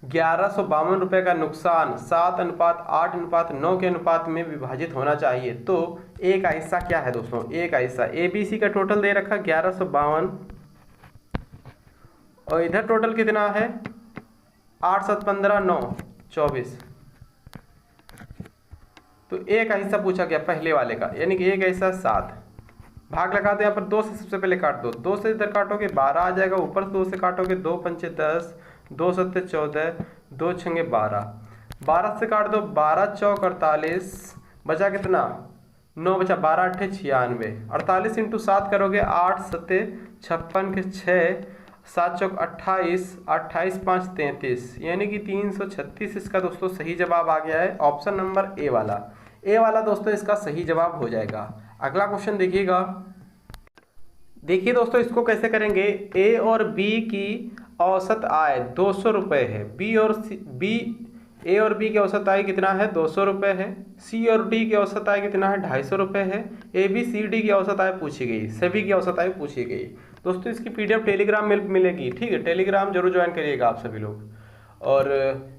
1152 रुपये का नुकसान 7:8:9 के अनुपात में विभाजित होना चाहिए, तो ए का हिस्सा क्या है दोस्तों। ए का हिस्सा, ए बी सी का टोटल दे रखा 1152, और इधर टोटल कितना है 8 7 15 9 24, तो ए का हिस्सा पूछा गया पहले वाले का, यानी कि ए का हिस्सा 7। भाग लगा दो, यहाँ पर 2 से सबसे पहले काट दो, 2 से इधर काटोगे 12 आ जाएगा, ऊपर 2 से काटोगे 2 पंचे 10, 2 सत्ते 14, 2 छंगे 12, 12 से काट दो 12 चौक 48, बचा कितना 9 बचा, 12 अट्ठे 96, 48 इंटू 7 करोगे 8 सत्ते 56 के 6, 7 चौक 28, 28 5 33, यानी कि 336 इसका दोस्तों सही जवाब आ गया है, ऑप्शन नंबर ए वाला। ए वाला दोस्तों इसका सही जवाब हो जाएगा। अगला क्वेश्चन देखिएगा, देखिए दोस्तों इसको कैसे करेंगे। ए और बी की औसत आय 200 रुपये है, ए और बी की औसत आय कितना है 200 रुपये है, सी और डी की औसत आय कितना है 250 रुपये है, ए बी सी डी की औसत आय पूछी गई, सभी की औसत आय पूछी गई। दोस्तों इसकी पीडीएफ टेलीग्राम में मिलेगी, ठीक है, टेलीग्राम जरूर ज्वाइन करिएगा आप सभी लोग। और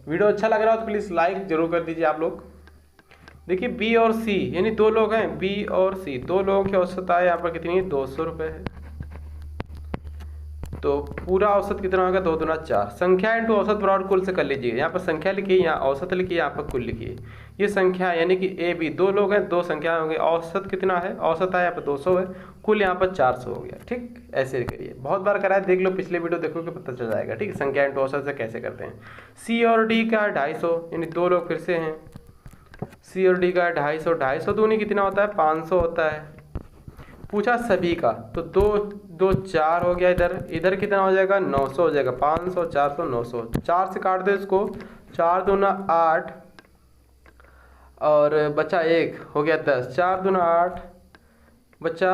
वीडियो अच्छा लग रहा हो तो प्लीज़ लाइक जरूर कर दीजिए आप लोग। देखिए बी और सी यानी 2 लोग हैं, बी और सी 2 लोगों की औसत आय यहाँ पर कितनी है 200 रुपये है, तो पूरा औसत कितना होगा 2 दूना 4, संख्या इंटू औसत बराबर कुल से कर लीजिए। यहाँ पर संख्या लिखिए, यहाँ औसत लिखिए, यहाँ पर कुल लिखिए। ये संख्या यानी कि ए बी 2 लोग हैं, 2 संख्या होंगे, औसत कितना है, औसत है यहाँ पर 200 है, कुल यहाँ पर 400 हो गया, ठीक। ऐसे करिए, बहुत बार कराए, देख लो पिछले वीडियो देखो कि पता चल जाएगा, ठीक है, संख्या इंटू औसत से कैसे करते हैं। सी और डी का 250 यानी 2 लोग फिर से हैं, सी और डी का 250, 250 दूनी कितना होता है 500 होता है। पूछा सभी का, तो 2 4 हो गया, इधर कितना हो जाएगा 900 हो जाएगा, 500 400 900, 4 से काट दो इसको, 4 दूना 8 और बचा 1 हो गया 10, 4 दूना 8 बचा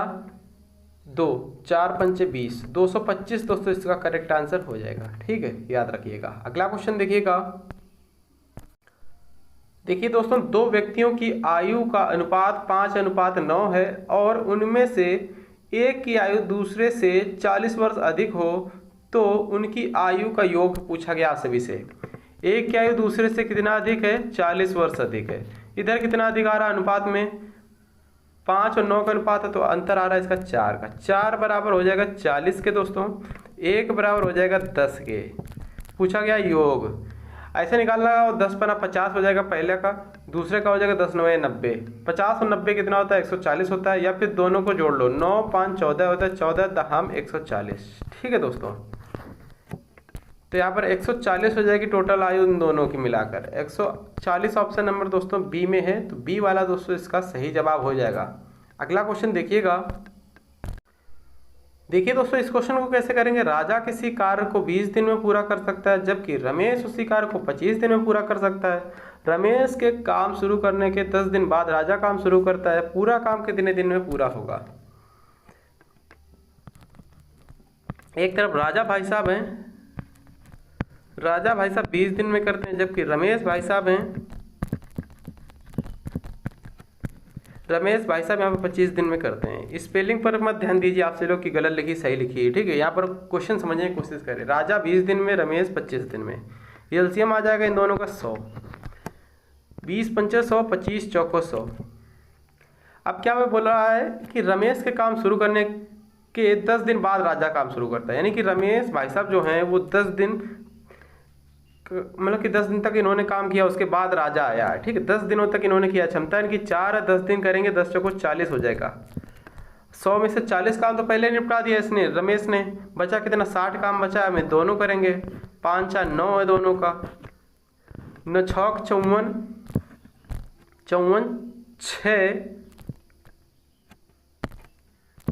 2, 4 पंचे 20, 225 दोस्तों इसका करेक्ट आंसर हो जाएगा, ठीक है, याद रखिएगा। अगला क्वेश्चन देखिएगा, देखिए दोस्तों 2 व्यक्तियों की आयु का अनुपात 5:9 है और उनमें से एक की आयु दूसरे से 40 वर्ष अधिक हो, तो उनकी आयु का योग पूछा गया सभी से। एक की आयु दूसरे से कितना अधिक है 40 वर्ष अधिक है, इधर कितना अधिक आ रहा है अनुपात में 5 और 9 का अनुपात है, तो अंतर आ रहा है इसका 4 का, 4 बराबर हो जाएगा 40 के दोस्तों, 1 बराबर हो जाएगा 10 के। पूछा गया योग, ऐसे निकालना हो 10 पना 50 हो जाएगा पहले का, दूसरे का हो जाएगा 10 9 90, 50 और 90 कितना होता है 140 होता है, या फिर दोनों को जोड़ लो 9 5 14 होता है, 14 दहम 140, ठीक है दोस्तों। तो यहाँ पर 140 हो जाएगी टोटल आयु इन दोनों की मिलाकर, 140 ऑप्शन नंबर दोस्तों बी में है, तो बी वाला दोस्तों इसका सही जवाब हो जाएगा। अगला क्वेश्चन देखिएगा, देखिए दोस्तों इस क्वेश्चन को कैसे करेंगे। राजा किसी कार्य को 20 दिन में पूरा कर सकता है, जबकि रमेश उसी कार्य को 25 दिन में पूरा कर सकता है। रमेश के काम शुरू करने के 10 दिन बाद राजा काम शुरू करता है, पूरा काम कितने दिन में पूरा होगा। एक तरफ राजा भाई साहब हैं, राजा भाई साहब 20 दिन में करते हैं, जबकि रमेश भाई साहब हैं रमेश भाई साहब यहाँ पर 25 दिन में करते हैं। स्पेलिंग पर मत ध्यान दीजिए आपसे लोग कि गलत लिखी सही लिखी है, ठीक है। यहाँ पर क्वेश्चन समझने की कोशिश करें। राजा 20 दिन में, रमेश 25 दिन में। एलसीएम आ जाएगा इन दोनों का 100। 20 पंचे 100, 25 चौको 100। अब क्या मैं बोल रहा है कि रमेश के काम शुरू करने के 10 दिन बाद राजा काम शुरू करता है, यानी कि रमेश भाई साहब जो हैं वो 10 दिन, मतलब कि 10 दिन तक इन्होंने काम किया, उसके बाद राजा आया है, ठीक है। 10 दिनों तक इन्होंने किया। क्षमता इनकी 4 है, 10 दिन करेंगे, 10 चौको 40 हो जाएगा। 100 में से 40 काम तो पहले निपटा दिया इसने, रमेश ने। बचा कितना? 60 काम बचा है, हमें दोनों करेंगे। 5 4 9 है दोनों का। 9 6 54,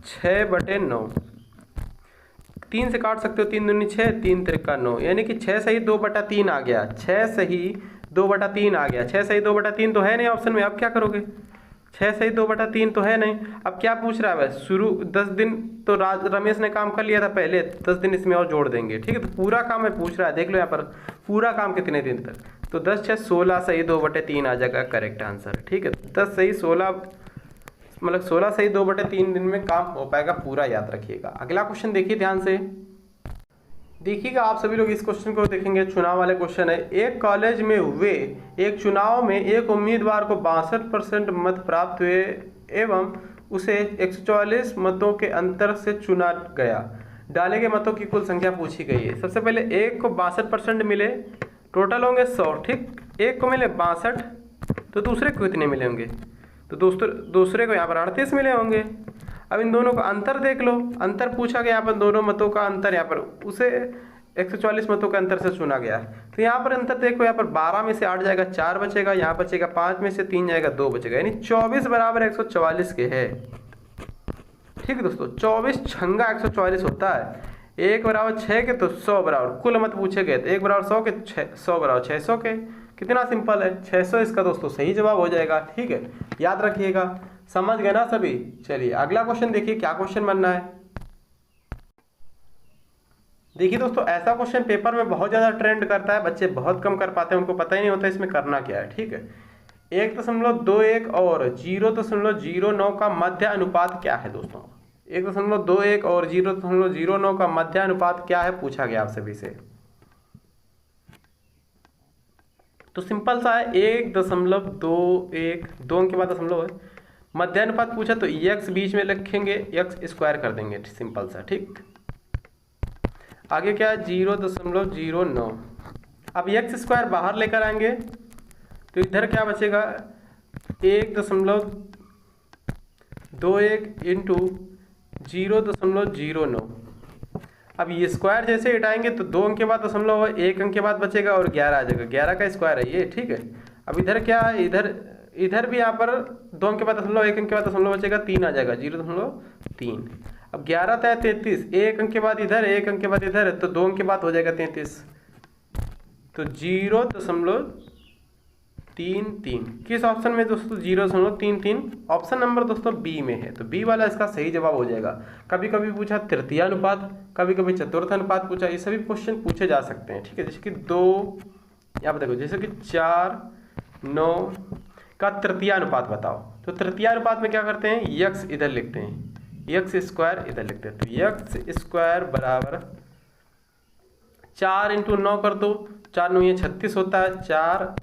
6/9। 3 से काट सकते हो, 3 दूनी 6, 3 त्रिका 9, यानी कि 6 सही 2/3 आ गया। 6 सही 2/3 आ गया। 6 सही 2/3 तो है नहीं ऑप्शन में। अब क्या करोगे? 6 सही 2/3 तो है नहीं। अब क्या पूछ रहा है? शुरू 10 दिन तो रमेश ने काम कर लिया था पहले, 10 दिन इसमें और जोड़ देंगे, ठीक है। तो पूरा काम में पूछ रहा है, देख लो यहाँ पर पूरा काम कितने दिन तक। तो 10 6 16 सही 2/3 आ जाएगा करेक्ट आंसर, ठीक है। 10 सही 16, मतलब 16 सही 2/3 दिन में काम हो पाएगा पूरा, याद रखिएगा। अगला क्वेश्चन देखिए ध्यान से, देखिएगा आप सभी लोग इस क्वेश्चन को देखेंगे। चुनाव वाले क्वेश्चन है। एक कॉलेज में हुए एक चुनाव में एक उम्मीदवार को 62% मत प्राप्त हुए एवं उसे 144 मतों के अंतर से चुना गया। डाले गए मतों की कुल संख्या पूछी गई है। सबसे पहले एक को 62% मिले, टोटल होंगे 100, ठीक। एक को मिले 62, तो दूसरे को कितने मिले होंगे? तो दूसरे को यहाँ पर 38 मिले होंगे। अब इन दोनों का अंतर देख लो। अंतर पूछा गया यहाँ पर, दोनों मतों का अंतर, यहाँ पर उसे 144 मतों के अंतर से चुना गया है। तो यहाँ पर अंतर देखो, यहाँ पर 12 में से 8 जाएगा, 4 बचेगा, यहाँ बचेगा 5 में से 3 जाएगा, 2 बचेगा, यानी 24 बराबर 144 के है, ठीक है दोस्तों। 24 छंगा 144 होता है। 1 बराबर 6 के तो 100 बराबर, कुल मत पूछे गए तो 1 बराबर 100 के, 100 बराबर 600 के। कितना सिंपल है, 600 इसका दोस्तों सही जवाब हो जाएगा, ठीक है। याद रखिएगा, समझ गए ना सभी। चलिए अगला क्वेश्चन देखिए, क्या क्वेश्चन बनना है। देखिए दोस्तों, ऐसा क्वेश्चन पेपर में बहुत ज़्यादा ट्रेंड करता है, बच्चे बहुत कम कर पाते हैं, उनको पता ही नहीं होता इसमें करना क्या है, ठीक है। 1.21 और 0.09 का मध्य अनुपात क्या है दोस्तों? 1.21 और 0.09 का मध्य अनुपात क्या है, पूछा गया आप सभी से। तो सिंपल सा है, 1.21, 2 अंक के बाद दशमलव है, मध्य अनुपात पूछा तो x बीच में लिखेंगे, x स्क्वायर कर देंगे, सिंपल सा, ठीक। आगे क्या है? 0.09। अब x स्क्वायर बाहर लेकर आएंगे तो इधर क्या बचेगा? 1.21 इंटू 0.09। अब ये स्क्वायर जैसे हटाएंगे तो 2 अंक के बाद दशमलव है, 1 अंक के बाद बचेगा और 11 आ जाएगा, 11 का स्क्वायर है ये, ठीक है। अब इधर क्या है? इधर भी यहाँ पर 2 अंक के बाद दशमलव, 1 अंक के बाद दशमलव बचेगा, 3 आ जाएगा, 0.3। अब 11 था 33, 1 अंक के बाद इधर, 1 अंक के बाद इधर, तो 2 अंक के बाद हो जाएगा 33, तो 0.33। किस ऑप्शन में दोस्तों? 0.33। ऑप्शन नंबर दोस्तों बी में है, तो बी वाला इसका सही जवाब हो जाएगा। कभी कभी पूछा तृतीय अनुपात, कभी कभी चतुर्थ अनुपात पूछा, ये सभी क्वेश्चन पूछे जा सकते हैं, ठीक है। जैसे कि 2, यहाँ पर देखो, जैसे कि 4:9 का तृतीय अनुपात बताओ, तो तृतीय अनुपात में क्या करते हैं? यक्स इधर लिखते हैं, यक्स स्क्वायर इधर लिखते हैं, तो यक्स स्क्वायर बराबर 4 × 9 कर दो, 4 9 ये 36 होता है, 4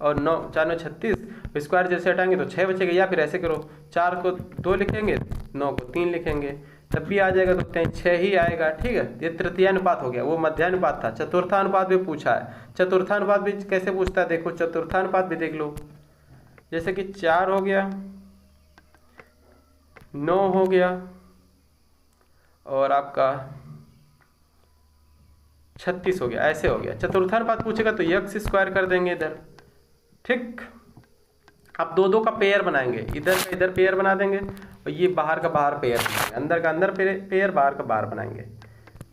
और 9, 4 9 36, स्क्वायर जैसे हटाएंगे तो 6 बचेगा, या फिर ऐसे करो, 4 को 2 लिखेंगे, 9 को 3 लिखेंगे, तब भी आ जाएगा, तो 6 ही आएगा, ठीक है। ये तृतीय अनुपात हो गया, वो मध्यानुपात था। चतुर्थानुपात भी पूछा है, चतुर्थानुपात भी कैसे पूछता है देखो, चतुर्थानुपात भी देख लो, जैसे कि 4 हो गया, 9 हो गया और आपका 36 हो गया, ऐसे हो गया। चतुर्थानुपात पूछेगा तो यक्स स्क्वायर कर देंगे इधर, ठीक। अब 2 का पेयर बनाएंगे, इधर का इधर पेयर बना देंगे और ये बाहर का बाहर पेयर बनाएंगे, अंदर का अंदर पेयर, बाहर का बाहर बनाएंगे।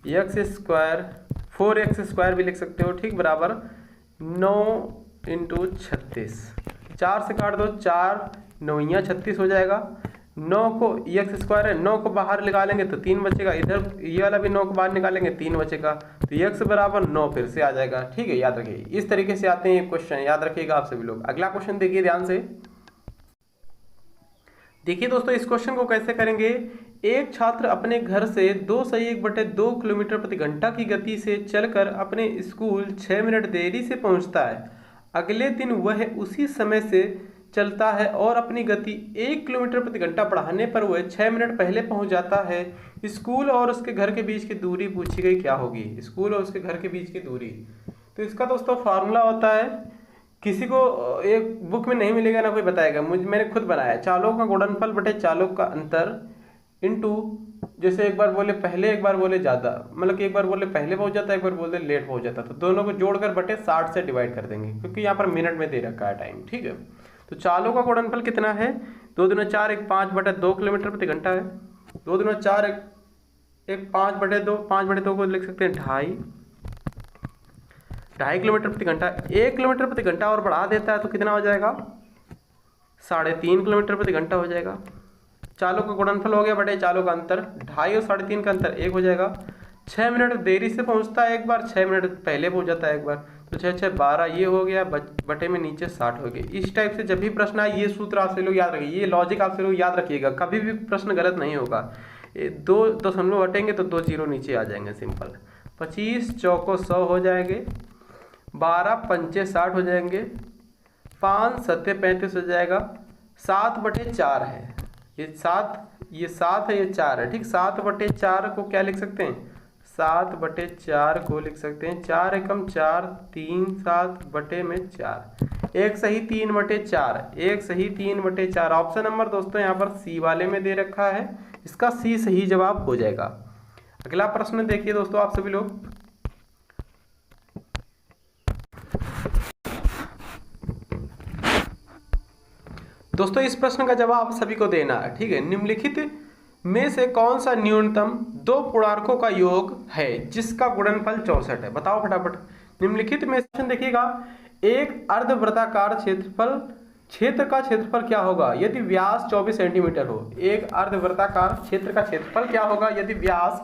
यक्स स्क्वायर 4x स्क्वायर भी लिख सकते हो, ठीक, बराबर 9 × 36। 4 से काट दो, 4 9 36 हो जाएगा। 9 को x स्क्वायर है, 9 को बाहर निकालेंगे तो 3 बचेगा, इधर ये वाला भी 9 को बाहर निकालेंगे, 3 बचेगा, तो x बराबर 9 फिर से आ जाएगा, ठीक है। याद रखिए, इस तरीके से आते हैं ये क्वेश्चन, याद रखिएगा आप सभी लोग। अगला क्वेश्चन देखिए ध्यान से। देखिए दोस्तों इस क्वेश्चन को कैसे करेंगे। एक छात्र अपने घर से 2 किलोमीटर प्रति घंटा की गति से चलकर अपने स्कूल 6 मिनट देरी से पहुंचता है। अगले दिन वह उसी समय से चलता है और अपनी गति 1 किलोमीटर प्रति घंटा बढ़ाने पर वह 6 मिनट पहले पहुंच जाता है। स्कूल और उसके घर के बीच की दूरी पूछी गई, क्या होगी? स्कूल और उसके घर के बीच की दूरी। तो इसका दोस्तों फार्मूला होता है, किसी को एक बुक में नहीं मिलेगा ना कोई बताएगा, मैंने खुद बनाया। चालों का गुणनफल बटे चालों का अंतर इनटू, जैसे एक बार बोले पहले एक बार बोले ज़्यादा, मतलब कि एक बार बोले पहले पहुंच जाता है एक बार बोले लेट पहुंच जाता है, तो दोनों को जोड़कर बटे 60 से डिवाइड कर देंगे, क्योंकि यहाँ पर मिनट में दे रखा है टाइम। ठीक है, तो चालों का गुणनफल कितना है? 2 दूना 4 1 5 बटे 2 किलोमीटर प्रति घंटा है। 2 दूना 4 1 5 बटे 2, 5 बटे 2 को लिख सकते हैं 2.5 किलोमीटर प्रति घंटा। 1 किलोमीटर प्रति घंटा और बढ़ा देता है तो कितना हो जाएगा? 3.5 किलोमीटर प्रति घंटा हो जाएगा। चालों का गुणनफल हो गया बटे चालों का अंतर, 2.5 और 3.5 का अंतर 1 हो जाएगा। 6 मिनट देरी से पहुंचता है एक बार, 6 मिनट पहले पहुंच जाता है एक बार, तो 6 6 12 ये हो गया, बटे में नीचे 60 हो गया। इस टाइप से जब भी प्रश्न आए ये सूत्र आपसे लोग याद रखिए, ये लॉजिक आपसे लोग याद रखिएगा, कभी भी प्रश्न गलत नहीं होगा। 2 दशमलव हटेंगे तो 2 जीरो नीचे आ जाएंगे, सिंपल। 25 चौको 100 हो जाएंगे, 12 पंचे 60 हो जाएंगे, 5 सत्ते 35 हो जाएगा। 7 बटे 4 है, ये 7 है, ये 4 है। ठीक, 7 बटे 4 को क्या लिख सकते हैं? 7 बटे 4 को लिख सकते हैं 4 एकम 4, 3 7 बटे में 4, 1 सही 3 बटे 4, 1 सही 3 बटे 4। ऑप्शन नंबर दोस्तों यहाँ पर सी वाले में दे रखा है, इसका सी सही जवाब हो जाएगा। अगला प्रश्न देखिए दोस्तों आप सभी लोग, दोस्तों इस प्रश्न का जवाब सभी को देना है। ठीक है, निम्नलिखित में से कौन सा न्यूनतम 2 पूर्णांकों का योग है जिसका गुणनफल 64 है? बताओ फटाफट। निम्नलिखित में से देखिएगा, एक अर्धवृत्ताकार क्षेत्र का क्षेत्रफल क्या होगा यदि व्यास 24 सेंटीमीटर हो? एक अर्धवृत्ताकार क्षेत्र का क्षेत्रफल क्या होगा यदि व्यास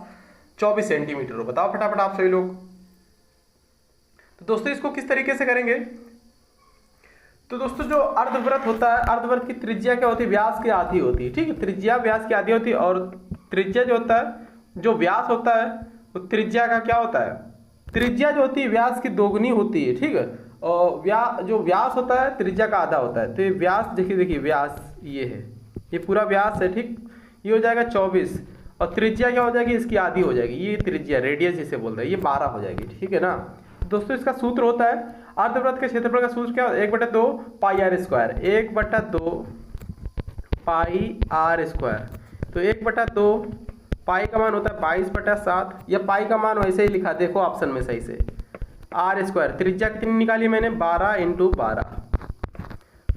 24 सेंटीमीटर हो? बताओ फटाफट आप सभी लोग। तो दोस्तों इसको किस तरीके से करेंगे? तो दोस्तों जो अर्धवृत्त होता है, अर्धवृत्त की त्रिज्या क्या होती है? व्यास की आधी होती है। ठीक है, त्रिज्या व्यास की आधी होती है, और त्रिज्या जो होता है, जो व्यास होता है वो त्रिज्या का क्या होता है? त्रिज्या जो होती है व्यास की दोगुनी होती है। ठीक है, और जो व्यास होता है त्रिज्या का आधा होता है। तो ये व्यास देखिए व्यास ये है, ये पूरा व्यास है। ठीक, ये हो जाएगा 24, और त्रिज्या क्या हो जाएगी? इसकी आधी हो जाएगी, ये त्रिज्या रेडियस जिसे बोलते हैं, ये 12 हो जाएगी। ठीक है ना दोस्तों, इसका सूत्र होता है अर्धवृत्त के क्षेत्रफल का सूत्र क्या? 1/2 pi r square, 1/2 pi r square. तो 1/2 पाई का मान होता है 22/7, या पाई का मान वैसे ही लिखा, देखो ऑप्शन में सही से, आर स्क्वायर। त्रिज्या कितनी निकाली मैंने? 12 × 12,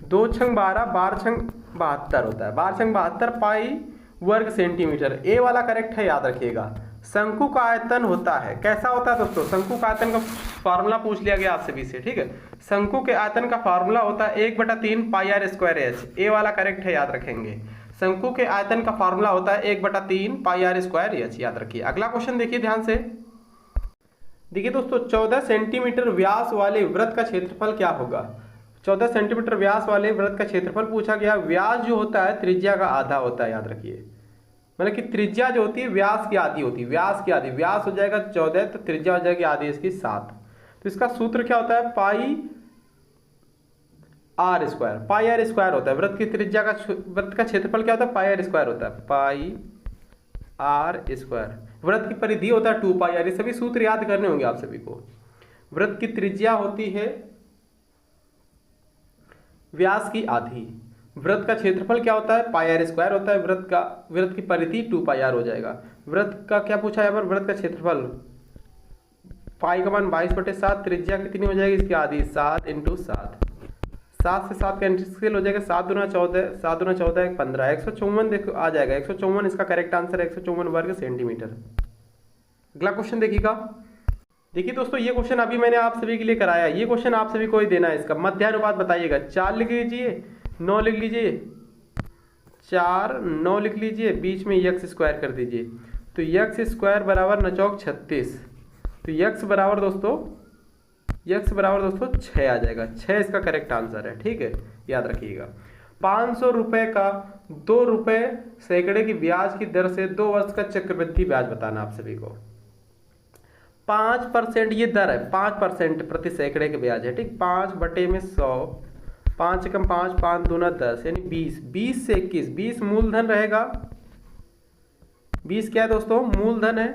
2 छंग 12, 12 छंग 72 होता है, 12 छंग 72 पाई वर्ग सेंटीमीटर। ए वाला करेक्ट है, याद रखिएगा। शंकु का आयतन होता है, कैसा होता है दोस्तों? शंकु का आयतन का फार्मूला पूछ लिया गया आप सभी से। ठीक है, शंकु के आयतन का फार्मूला होता है 1/3 पाई आर स्क्वायर एच। ए वाला करेक्ट है, याद रखेंगे। शंकु के आयतन का फार्मूला होता है 1/3 पाई आर स्क्वायर एच, याद रखिए। अगला क्वेश्चन देखिए ध्यान से। देखिए दोस्तों, 14 सेंटीमीटर व्यास वाले वृत्त का क्षेत्रफल क्या होगा? 14 सेंटीमीटर व्यास वाले वृत्त का क्षेत्रफल पूछा गया। व्यास जो होता है त्रिज्या का आधा होता है, याद रखिए। मतलब कि त्रिज्या जो होती है व्यास की आधी होती है, व्यास की आधी। व्यास हो जाएगा 14, तो त्रिज्या हो जाएगी आधी इसकी 7। तो इसका सूत्र क्या होता है? Pi r square, pi r square होता है। वृत्त की त्रिज्या का, वृत्त का क्षेत्रफल क्या होता है? पाई आर स्क्वायर होता है, पाई आर स्क्वायर। वृत्त की परिधि होता है 2 पाई आर। ये सभी सूत्र याद करने होंगे आप सभी को। वृत्त की त्रिज्या होती है व्यास की आधी। वृत्त का क्षेत्रफल क्या होता है? पाई आर स्क्वायर होता है। वृत्त की परिधि 2 पाई आर हो जाएगा। वृत्त का क्या पूछा है यहाँ पर? वृत्त का क्षेत्रफल, पाई का मान 22/7, त्रिज्या कितनी हो जाएगी इसकी? आधी, 7 × 7, 7 से 7 कैंसिल हो जाएगा, 7 दूना 14, 7 दूना 14 15, 154 देखो आ जाएगा। 154 इसका करेक्ट आंसर है, 154 वर्ग सेंटीमीटर। अगला क्वेश्चन देखिएगा। देखिए दोस्तों, ये क्वेश्चन अभी मैंने आप सभी के लिए कराया। ये क्वेश्चन आप सभी को ही देना है। इसका मध्यानुपात बताइएगा। 4 लिख लीजिए, 9 लिख लीजिए, 4 9 लिख लीजिए, बीच में x स्क्वायर कर दीजिए। तो x स्क्वायर बराबर 9 चौक 36। तो x बराबर दोस्तों 6 आ जाएगा। 6 इसका करेक्ट आंसर है। ठीक है, याद रखिएगा। 500 रुपये का 2 रुपये सैकड़े की ब्याज की दर से 2 वर्ष का चक्रवृद्धि ब्याज बताना आप सभी को। 5% ये दर है, 5% प्रति सैकड़े के ब्याज है, ठीक। 5/100, 5 एकम 5, 5 दूना 10 यानी 20, 20 से 21, 20 मूलधन रहेगा। 20 क्या है दोस्तों? मूलधन है।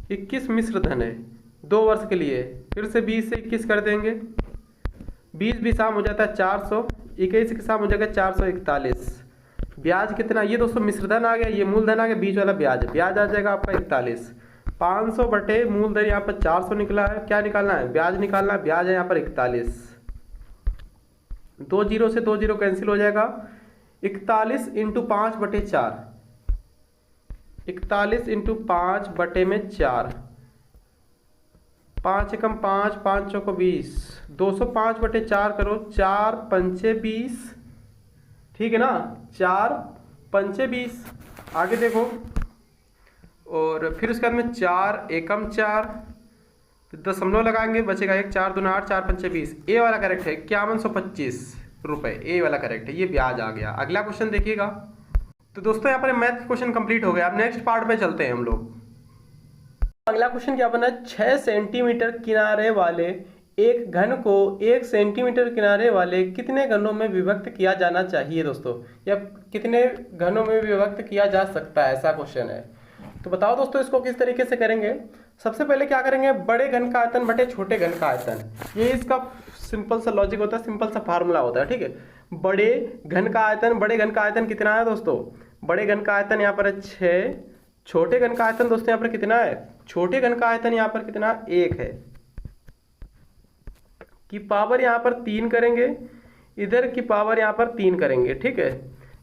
21 मिश्र धन है 2 वर्ष के लिए। फिर से 20 से 21 कर देंगे, 20 भी शाम हो जाता है 400, 21 के शाम हो जाएगा 441। ब्याज कितना? ये दोस्तों मिश्रधन आ गया, ये मूलधन आ गया, बीच वाला ब्याज है। ब्याज आ जाएगा आपका 41। 500 बटे मूलधन यहाँ पर 400 निकला है। क्या निकालना है? ब्याज निकालना है। ब्याज है यहाँ पर 41। 2 जीरो से 2 जीरो कैंसिल हो जाएगा। 41 इंटू 5/4, 41 इंटू 5/4, 5 एकम 5, 5 चौको 20, 205/4 करो, 4 पंचे 20, ठीक है ना, 4 पंचे 20। आगे देखो, और फिर उसके बाद में 4 एकम 4, दशमलव लगाएंगे, बचेगा 1, 4 दूना 8, 4 पंचे 20। ए वाला करेक्ट है, 5125 रुपये, ए वाला करेक्ट है, ये ब्याज आ गया। अगला क्वेश्चन देखिएगा। तो दोस्तों यहाँ पर मैथ क्वेश्चन कंप्लीट हो गया। अब नेक्स्ट पार्ट पे चलते हैं हम लोग। अगला क्वेश्चन क्या बना? 6 सेंटीमीटर किनारे वाले एक घन को 1 सेंटीमीटर किनारे वाले कितने घनों में विभक्त किया जाना चाहिए दोस्तों, या कितने घनों में विभक्त किया जा सकता है, ऐसा क्वेश्चन है। तो बताओ दोस्तों इसको किस तरीके से करेंगे। सबसे पहले क्या करेंगे? बड़े घन का आयतन बटे छोटे घन का आयतन, ये इसका सिंपल सा लॉजिक होता है, सिंपल सा फार्मूला होता है, ठीक है। बड़े घन का आयतन, बड़े घन का आयतन कितना है दोस्तों? बड़े घन का आयतन यहाँ पर है 6, छोटे घन का आयतन दोस्तों यहाँ पर कितना है? छोटे घन का आयतन यहाँ पर कितना? 1 है। की पावर यहाँ पर 3 करेंगे, इधर की पावर यहाँ पर 3 करेंगे, ठीक है।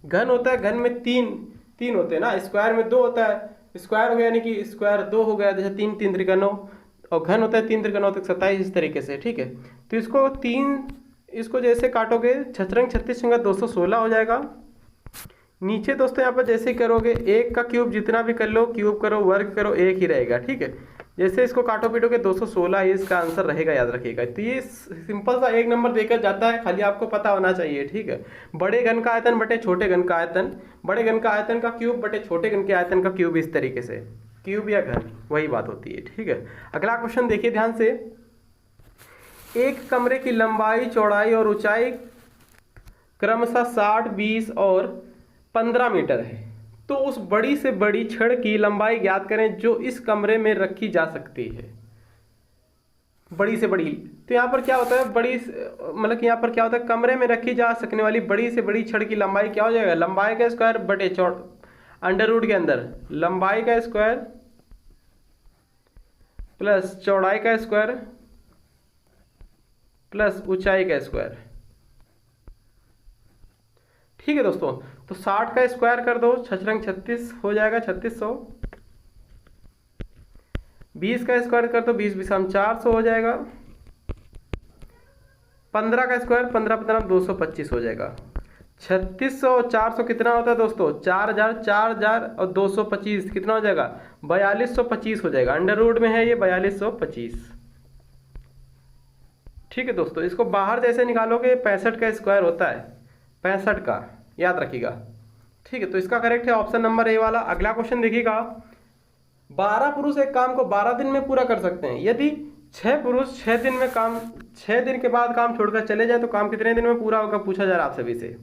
घन होता है, घन में 3 होते हैं ना, स्क्वायर में 2 होता है, स्क्वायर हो गया यानी कि स्क्वायर 2 हो गया, जैसे 3 3 त्रिका 9, और घन होता है 3 त्रिका 9 तक 27, इस तरीके से, ठीक है। तो इसको जैसे काटोगे 6 36 216 हो जाएगा। नीचे दोस्तों यहाँ पर जैसे करोगे 1 का क्यूब जितना भी कर लो, क्यूब करो वर्ग करो, 1 ही रहेगा, ठीक है। जैसे इसको काटो पीटोगे 216 इसका आंसर रहेगा, याद रखिएगा। तो ये सिंपल सा 1 नंबर देकर जाता है, खाली आपको पता होना चाहिए, ठीक है। बड़े घन का आयतन बटे छोटे घन का आयतन, बड़े घन का आयतन का क्यूब बटे छोटे घन के आयतन का क्यूब, इस तरीके से क्यूब या घन वही बात होती है, ठीक है। अगला क्वेश्चन देखिए ध्यान से। एक कमरे की लंबाई, चौड़ाई और ऊंचाई क्रमशः 60, 20 और 15 मीटर है, तो उस बड़ी से बड़ी छड़ की लंबाई ज्ञात करें जो इस कमरे में रखी जा सकती है। बड़ी से बड़ी, तो यहाँ पर क्या होता है? बड़ी मतलब कि यहाँ पर क्या होता है? कमरे में रखी जा सकने वाली बड़ी से बड़ी छड़ की लंबाई क्या हो जाएगा? लंबाई का स्क्वायर बटे अंडर रूट के अंदर लंबाई का स्क्वायर प्लस चौड़ाई का स्क्वायर प्लस ऊंचाई का स्क्वायर, ठीक है दोस्तों। तो 60 का स्क्वायर कर दो, 6 36 हो जाएगा 3600। 20 का स्क्वायर कर दो, 20 20 400 हो जाएगा। 15 का स्क्वायर 15 15 225 हो जाएगा। 3600 और 400 कितना होता है दोस्तों? 4000, 4000 और 225 कितना हो जाएगा? 4225 हो जाएगा। अंडर रूट में है ये 4225, ठीक है दोस्तों। इसको बाहर जैसे निकालोगे 65 का स्क्वायर होता है, 65 का, याद रखिएगा, ठीक है। तो इसका करेक्ट है ऑप्शन नंबर ए वाला। अगला क्वेश्चन देखिएगा। 12 पुरुष एक काम को 12 दिन में पूरा कर सकते हैं। यदि 6 पुरुष 6 दिन में काम 6 दिन के बाद काम छोड़कर चले जाए तो काम कितने दिन में पूरा होगा, पूछा जा रहा है आप सभी से।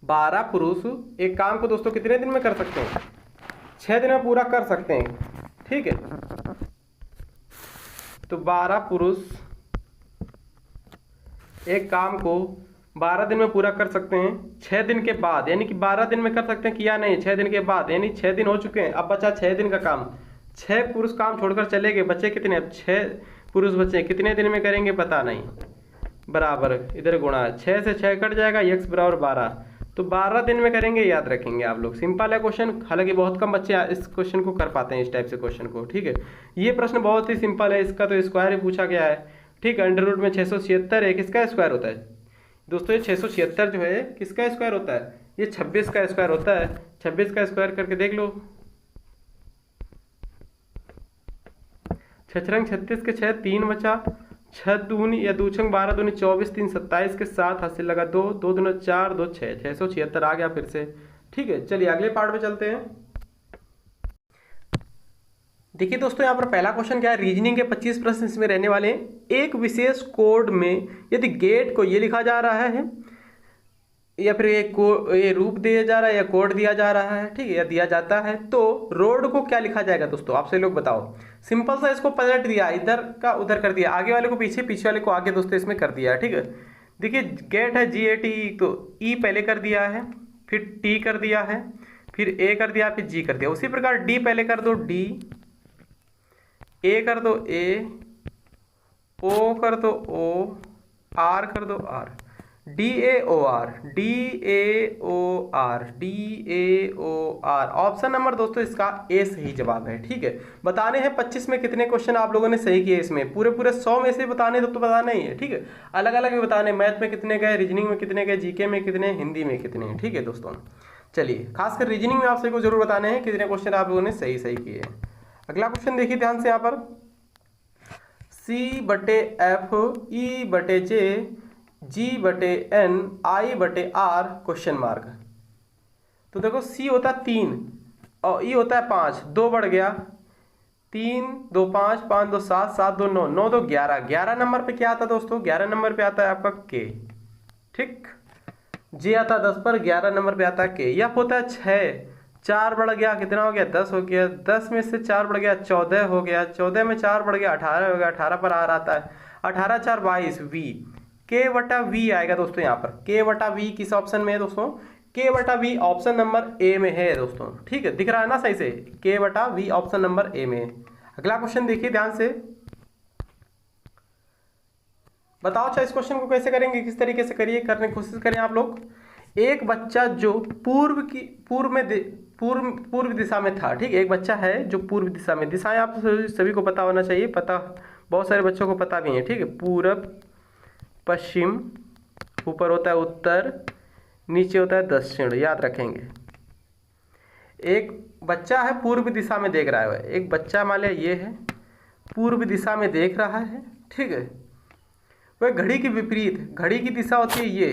12 पुरुष एक काम को दोस्तों कितने दिन में कर सकते हैं? 6 दिन में पूरा कर सकते हैं, ठीक है। तो 12 पुरुष एक काम को 12 दिन में पूरा कर सकते हैं 6 दिन के बाद, यानी कि 12 दिन में कर सकते हैं, किया नहीं 6 दिन के बाद, यानी 6 दिन हो चुके हैं, अब बचा 6 दिन का काम। 6 पुरुष काम छोड़कर चले गए, बचे कितने? अब 6 पुरुष बचे, कितने दिन में करेंगे पता नहीं, बराबर इधर गुणा, 6 से 6 कट जाएगा, x बराबर 12, तो 12 दिन में करेंगे, याद रखेंगे आप लोग। सिंपल है क्वेश्चन, हालांकि बहुत कम बच्चे इस क्वेश्चन को कर पाते हैं, इस टाइप से क्वेश्चन को, ठीक है। ये प्रश्न बहुत ही सिंपल है, इसका तो स्क्वायर ही पूछा गया है, ठीक है। अंडर रूट में 676 है, किसका स्क्वायर होता है दोस्तों? ये 676 जो है किसका स्क्वायर होता है? ये 26 का स्क्वायर होता है। 26 का स्क्वायर करके देख लो, 6 36 के 6 3 बचा, 6 दूनी या 2 छंग 12 दूनी 24, 3 27 के साथ हाथ से लगा 2, 2 दूनी 4, 2 6, 676 आ गया फिर से। ठीक है, चलिए अगले पार्ट पे चलते हैं। देखिए दोस्तों, यहाँ पर पहला क्वेश्चन क्या है, रीजनिंग के 25 प्रश्न इसमें रहने वाले हैं। एक विशेष कोड में यदि गेट को ये लिखा जा रहा है या फिर ये रूप दिया जा रहा है या कोड दिया जा रहा है, ठीक है, या दिया जाता है, तो रोड को क्या लिखा जाएगा दोस्तों, आपसे लोग बताओ। सिंपल सा इसको पलट दिया, इधर का उधर कर दिया, आगे वाले को पीछे, पीछे वाले को आगे दोस्तों इसमें कर दिया है। ठीक है, देखिए गेट है GAT, तो ई पहले कर दिया है, फिर टी कर दिया है, फिर ए कर दिया, फिर जी कर दिया। उसी प्रकार डी पहले कर दो डी, ए कर दो ए, ओ कर दो ओ, आर कर दो R, DAOR, DAOR, DAOR। Option number दोस्तों इसका ए सही जवाब है। ठीक है, बताने हैं 25 में कितने क्वेश्चन आप लोगों ने सही किए, इसमें पूरे 100 में से बताने तो बताना ही है। ठीक है, अलग अलग भी बताने, मैथ में कितने गए, रीजनिंग में कितने गए, जीके में कितने, हिंदी में कितने। ठीक है दोस्तों, चलिए खासकर रीजनिंग में आप सभी को जरूर बताने हैं कितने क्वेश्चन आप लोगों ने सही किए। अगला क्वेश्चन देखिए ध्यान से, यहाँ पर C/F E/J G/N I/R question mark. तो देखो C होता है 3 और E होता है 5, 2 बढ़ गया, 3 2 5, 5 2 7, 7 2 9, 9 2 11। 11 नंबर पे क्या आता है दोस्तों, 11 नंबर पे आता है आपका K। ठीक, J आता है 10 पर, 11 नंबर पे आता है K। F होता है 6, 4 बढ़ गया, कितना हो गया, 10 हो गया, 10 में से 4 बढ़ गया 14 हो गया, 14 में 4 बढ़ गया 18 हो गया, 18 पर R आता है, 18 4 22 V। K/V आएगा दोस्तों, यहाँ पर K/V किस ऑप्शन में है दोस्तों, K/V ऑप्शन नंबर ए में है दोस्तों। ठीक है, दिख रहा है ना सही से, K/V ऑप्शन नंबर ए में है। अगला क्वेश्चन देखिए ध्यान से, बताओ अच्छा इस क्वेश्चन को कैसे करेंगे, किस तरीके से करिए, करने की कोशिश करें आप लोग। एक बच्चा जो पूर्व दिशा में था। ठीक है, एक बच्चा है जो पूर्व दिशा में, दिशाएं आप सभी को पता होना चाहिए, पता बहुत सारे बच्चों को पता भी है। ठीक है, पूरब, पश्चिम, ऊपर होता है उत्तर, नीचे होता है दक्षिण, याद रखेंगे। एक बच्चा है पूर्व दिशा में देख रहा है, एक बच्चा मान लिया ये है पूर्व दिशा में देख रहा है। ठीक है, वह घड़ी के विपरीत, घड़ी की दिशा होती है ये,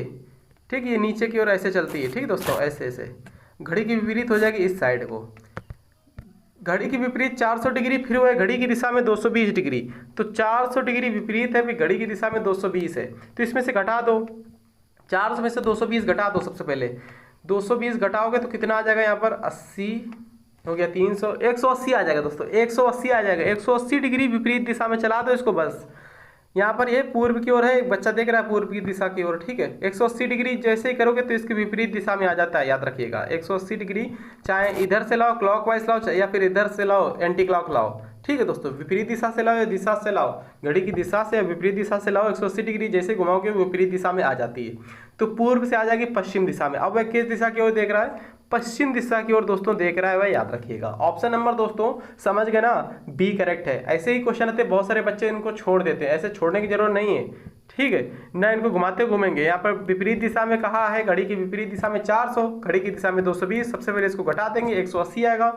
ठीक है, ये नीचे की ओर ऐसे चलती है। ठीक है दोस्तों, ऐसे ऐसे घड़ी की विपरीत हो जाएगी इस साइड को, घड़ी की विपरीत 400 डिग्री, फिर वह घड़ी की दिशा में 220 डिग्री, तो 400 डिग्री विपरीत है, फिर घड़ी की दिशा में 220 है, तो इसमें से घटा दो, 400 में से 220 घटा दो। सबसे पहले 220 घटाओगे तो कितना आ जाएगा, यहाँ पर 80 हो गया, 300, 180 आ जाएगा दोस्तों, 180 आ जाएगा। 180 डिग्री विपरीत दिशा में चला दो इसको बस। यहाँ पर ये पूर्व की ओर है, एक बच्चा देख रहा है पूर्व की दिशा की ओर। ठीक है, 180 डिग्री जैसे ही करोगे तो इसकी विपरीत दिशा में आ जाता है, याद रखिएगा। 180 डिग्री चाहे इधर से लाओ क्लॉकवाइज लाओ, या फिर इधर से लाओ एंटी क्लॉक लाओ। ठीक है दोस्तों, विपरीत दिशा से लाओ या दिशा से लाओ, घड़ी की दिशा से या विपरीत दिशा से लाओ, 180 डिग्री जैसे घुमाओगे विपरीत दिशा में आ जाती है, तो पूर्व से आ जाएगी पश्चिम दिशा में। अब वह किस दिशा की ओर देख रहा है, पश्चिम दिशा की ओर दोस्तों देख रहा है वह, याद रखिएगा। ऑप्शन नंबर दोस्तों समझ गए ना, बी करेक्ट है। ऐसे ही क्वेश्चन आते बहुत सारे बच्चे इनको छोड़ देते हैं, ऐसे छोड़ने की जरूरत नहीं है। ठीक है, ना इनको घुमाते घूमेंगे। यहाँ पर विपरीत दिशा में कहा है, घड़ी की विपरीत दिशा में 400, घड़ी की दिशा में 220, सबसे पहले इसको घटा देंगे, 180 आएगा।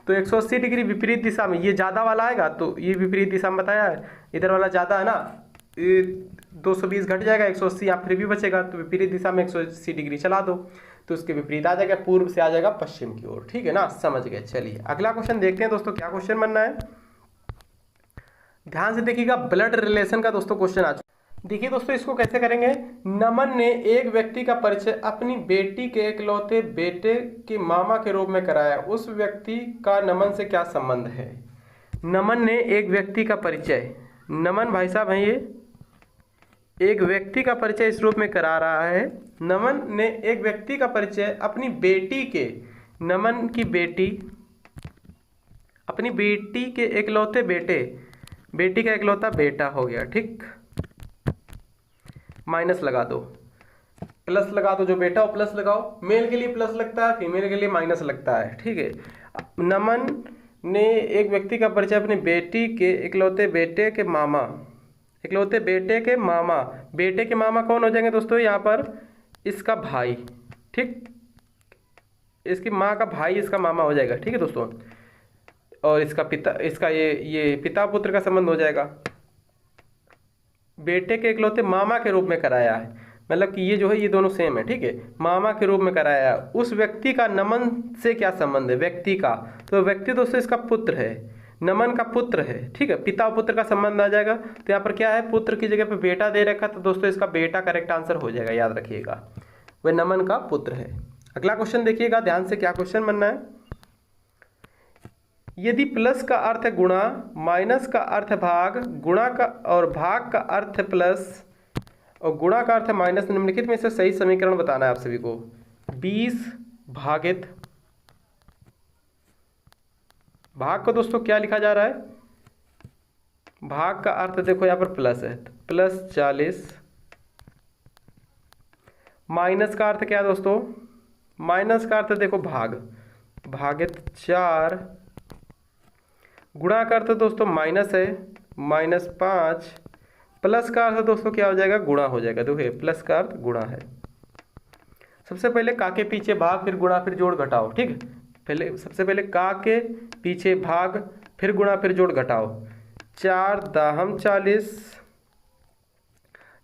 तो 180 डिग्री विपरीत दिशा में ये ज़्यादा वाला आएगा, तो ये विपरीत दिशा में बताया है, इधर वाला ज़्यादा है ना, 220 घट जाएगा, 180 यहाँ फिर भी बचेगा, तो विपरीत दिशा में 180 डिग्री चला दो, तो उसके विपरीत आ जाएगा, पूर्व से आ जाएगा पश्चिम की ओर। ठीक है ना, समझ गए। चलिए अगला क्वेश्चन देखते हैं दोस्तों, क्या क्वेश्चन बनना है, ध्यान से देखिएगा। ब्लड रिलेशन का दोस्तों क्वेश्चन आ चुका। देखिए दोस्तों, इसको कैसे करेंगे। नमन ने एक व्यक्ति का परिचय अपनी बेटी के इकलौते बेटे के मामा के रूप में कराया, उस व्यक्ति का नमन से क्या संबंध है। नमन ने एक व्यक्ति का परिचय, नमन भाई साहब हैं ये, एक व्यक्ति का परिचय इस रूप में करा रहा है। नमन ने एक व्यक्ति का परिचय अपनी बेटी के, नमन की बेटी, अपनी बेटी के इकलौते बेटे, बेटी का इकलौता बेटा हो गया। ठीक, माइनस लगा दो, प्लस लगा दो, जो बेटा हो प्लस लगाओ, मेल के लिए प्लस लगता है, फीमेल के लिए माइनस लगता है। ठीक है, नमन ने एक व्यक्ति का परिचय अपनी बेटी के इकलौते बेटे के मामा, इकलौते बेटे के मामा, बेटे के मामा कौन हो जाएंगे दोस्तों, यहाँ पर इसका भाई। ठीक, इसकी माँ का भाई इसका मामा हो जाएगा। ठीक है दोस्तों, और इसका पिता, इसका ये पिता पुत्र का संबंध हो जाएगा। बेटे के इकलौते मामा के रूप में कराया है, मतलब कि ये जो है ये दोनों सेम है, ठीक है। मामा के रूप में कराया है, उस व्यक्ति का नमन से क्या संबंध है, व्यक्ति का, तो व्यक्ति दोस्तों इसका पुत्र है, नमन का पुत्र है, ठीक है। पिता और पुत्र का संबंध आ जाएगा, तो यहाँ पर क्या है, पुत्र की जगह पे बेटा दे रखा, तो दोस्तों इसका बेटा करेक्ट आंसर हो जाएगा, याद रखिएगा, वह नमन का पुत्र है। अगला क्वेश्चन देखिएगा ध्यान से, क्या क्वेश्चन बनना है। यदि प्लस का अर्थ है गुणा, माइनस का अर्थ है भाग, गुणा का और भाग का अर्थ है प्लस और गुणा का अर्थ है माइनस, निम्नलिखित में से सही समीकरण बताना है आप सभी को। 20 भागित, भाग को दोस्तों क्या लिखा जा रहा है, भाग का अर्थ देखो यहाँ पर प्लस है, प्लस 40, माइनस का अर्थ क्या है दोस्तों, माइनस का अर्थ देखो भाग, भागित 4, गुणा का अर्थ दोस्तों माइनस है, -5, प्लस का अर्थ दोस्तों क्या हो जाएगा, गुणा हो जाएगा। देखिए प्लस का अर्थ गुणा है। सबसे पहले का के पीछे भाग, फिर गुणा, फिर जोड़ घटाओ, ठीक है। पहले सबसे पहले का के पीछे भाग, फिर गुणा, फिर जोड़ घटाओ। 4 दाहम 40,